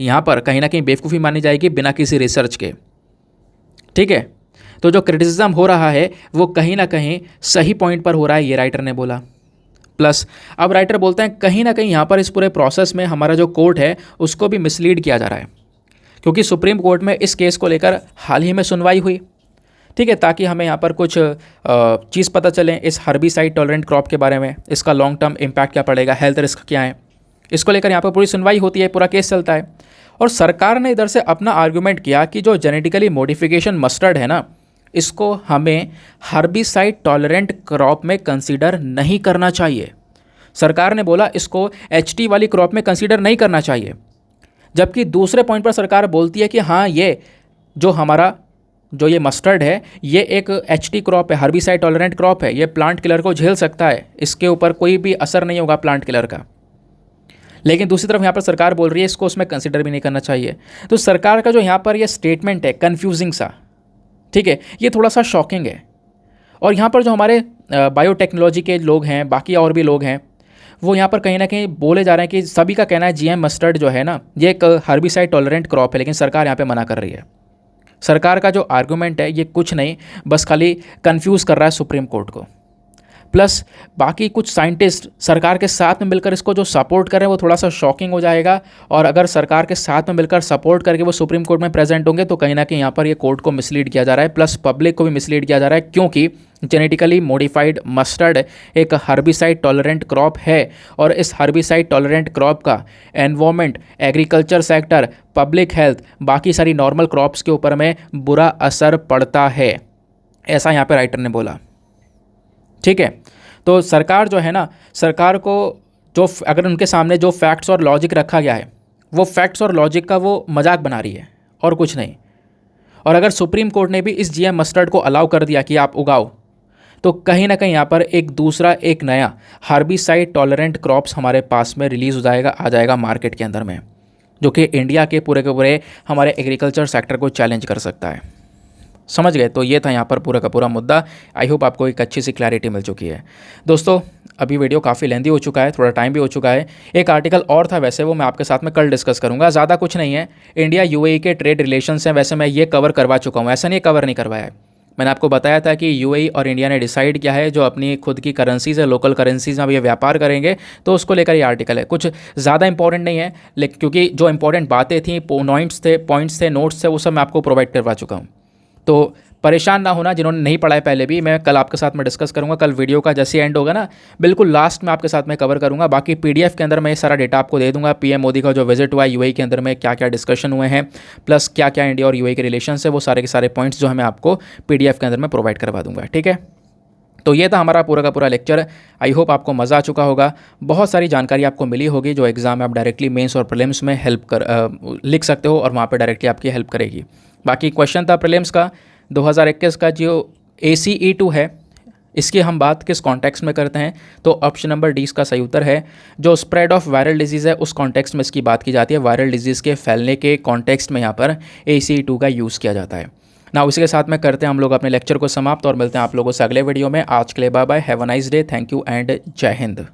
यहाँ पर कहीं ना कहीं बेवकूफ़ी मानी जाएगी बिना किसी रिसर्च के। ठीक है, तो जो क्रिटिसिज्म हो रहा है वो कहीं ना कहीं सही पॉइंट पर हो रहा है, ये राइटर ने बोला। प्लस अब राइटर बोलते हैं कहीं ना कहीं यहाँ पर इस पूरे प्रोसेस में हमारा जो कोर्ट है उसको भी मिसलीड किया जा रहा है, क्योंकि सुप्रीम कोर्ट में इस केस को लेकर हाल ही में सुनवाई हुई। ठीक है, ताकि हमें यहाँ पर कुछ चीज़ पता चले इस हर्बिसाइड टॉलरेंट क्रॉप के बारे में, इसका लॉन्ग टर्म इम्पैक्ट क्या पड़ेगा, हेल्थ रिस्क क्या है, इसको लेकर यहाँ पर पूरी सुनवाई होती है, पूरा केस चलता है। और सरकार ने इधर से अपना आर्गूमेंट किया कि जो जेनेटिकली मॉडिफिकेशन मस्टर्ड है ना, इसको हमें हर्बिसाइड टॉलरेंट क्रॉप में कंसीडर नहीं करना चाहिए। सरकार ने बोला इसको एचटी वाली क्रॉप में कंसीडर नहीं करना चाहिए। जबकि दूसरे पॉइंट पर सरकार बोलती है कि हाँ, ये जो हमारा जो ये मस्टर्ड है ये एक एचटी क्रॉप है, हर्बिसाइड टॉलरेंट क्रॉप है, ये प्लांट किलर को झेल सकता है, इसके ऊपर कोई भी असर नहीं होगा प्लांट किलर का। लेकिन दूसरी तरफ यहाँ पर सरकार बोल रही है इसको उसमें कंसीडर भी नहीं करना चाहिए। तो सरकार का जो यहाँ पर ये स्टेटमेंट है कन्फ्यूजिंग सा, ठीक है, ये थोड़ा सा शॉकिंग है। और यहाँ पर जो हमारे बायोटेक्नोलॉजी के लोग हैं, बाकी और भी लोग हैं, वो यहाँ पर कहीं ना कहीं बोले जा रहे हैं कि सभी का कहना है जीएम मस्टर्ड जो है ना ये एक हर्बिसाइड टॉलरेंट क्रॉप है, लेकिन सरकार यहाँ पे मना कर रही है। सरकार का जो आर्गूमेंट है ये कुछ नहीं, बस खाली कंफ्यूज कर रहा है सुप्रीम कोर्ट को। प्लस बाकी कुछ साइंटिस्ट सरकार के साथ में मिलकर इसको जो सपोर्ट कर रहे हैं वो थोड़ा सा शॉकिंग हो जाएगा। और अगर सरकार के साथ में मिलकर सपोर्ट करके वो सुप्रीम कोर्ट में प्रेजेंट होंगे तो कहीं ना कहीं यहाँ पर ये कोर्ट को मिसलीड किया जा रहा है, प्लस पब्लिक को भी मिसलीड किया जा रहा है, क्योंकि जेनेटिकली मॉडिफाइड मस्टर्ड एक हर्बिसाइड टॉलरेंट क्रॉप है। और इस हर्बिसाइड टॉलरेंट क्रॉप का environment, agriculture sector, public health, बाकी सारी नॉर्मल क्रॉप्स के ऊपर में बुरा असर पड़ता है, ऐसा यहाँ पर राइटर ने बोला। ठीक है, तो सरकार जो है ना, सरकार को जो अगर उनके सामने जो फैक्ट्स और लॉजिक रखा गया है वो फैक्ट्स और लॉजिक का वो मजाक बना रही है और कुछ नहीं। और अगर सुप्रीम कोर्ट ने भी इस जीएम मस्टर्ड को अलाउ कर दिया कि आप उगाओ, तो कहीं ना कहीं यहाँ पर एक दूसरा एक नया हर्बिसाइड टॉलरेंट क्रॉप्स हमारे पास में रिलीज़ हो जाएगा, आ जाएगा मार्केट के अंदर में, जो कि इंडिया के पूरे हमारे एग्रीकल्चर सेक्टर को चैलेंज कर सकता है। समझ गए? तो ये था यहाँ पर पूरा का पूरा मुद्दा। आई होप आपको एक अच्छी सी क्लैरिटी मिल चुकी है। दोस्तों अभी वीडियो काफ़ी लेंदी हो चुका है, थोड़ा टाइम भी हो चुका है। एक आर्टिकल और था वैसे, वो मैं आपके साथ में कल डिस्कस करूँगा। ज़्यादा कुछ नहीं है, इंडिया यूएई के ट्रेड रिलेशंस हैं, वैसे मैं ये कवर करवा चुका हूँ, ऐसा नहीं कवर नहीं करवाया है। मैंने आपको बताया था कि यूएई और इंडिया ने डिसाइड किया है जो अपनी खुद की करेंसीज़ है, लोकल करेंसीज़ में अब ये व्यापार करेंगे, तो उसको लेकर ये आर्टिकल है। कुछ ज़्यादा इंपॉर्टेंट नहीं है, लेकिन क्योंकि जो इंपॉर्टेंट बातें थी, पॉइंट्स थे, नोट्स थे, वो सब मैं आपको प्रोवाइड करवा चुका हूँ। तो परेशान ना होना जिन्होंने नहीं पढ़ा है पहले भी, मैं कल आपके साथ में डिस्कस करूंगा। कल वीडियो का जैसे एंड होगा ना, बिल्कुल लास्ट में आपके साथ में कवर करूंगा। बाकी पीडीएफ के अंदर मैं ये सारा डेटा आपको दे दूंगा। पीएम मोदी का जो विजिट हुआ है यूएई के अंदर में, क्या क्या डिस्कशन हुए हैं, प्लस क्या क्या इंडिया और यूएई के रिलेशन है, वो सारे के सारे पॉइंट्स जो है मैं आपको पीडीएफ के अंदर में प्रोवाइड करवा दूंगा। ठीक है, तो ये था हमारा पूरा का पूरा लेक्चर। आई होप आपको मज़ा आ चुका होगा, बहुत सारी जानकारी आपको मिली होगी जो एग्जाम में आप डायरेक्टली मेंस और प्रीलिम्स में लिख सकते हो और वहाँ पर डायरेक्टली आपकी हेल्प करेगी। बाकी क्वेश्चन था प्रीलिम्स का, 2021 का जो ACE2 है, इसकी हम बात किस कॉन्टेक्स्ट में करते हैं, तो ऑप्शन नंबर डी इसका सही उत्तर है। जो स्प्रेड ऑफ वायरल डिजीज़ है उस कॉन्टेक्स्ट में इसकी बात की जाती है। वायरल डिजीज़ के फैलने के कॉन्टेक्स्ट में यहाँ पर ACE2 का यूज़ किया जाता है ना। उसी के साथ में करते हैं हम लोग अपने लेक्चर को समाप्त और मिलते हैं आप लोगों से अगले वीडियो में। आज के लिए bye bye, have a nice day, thank you and Jai Hind.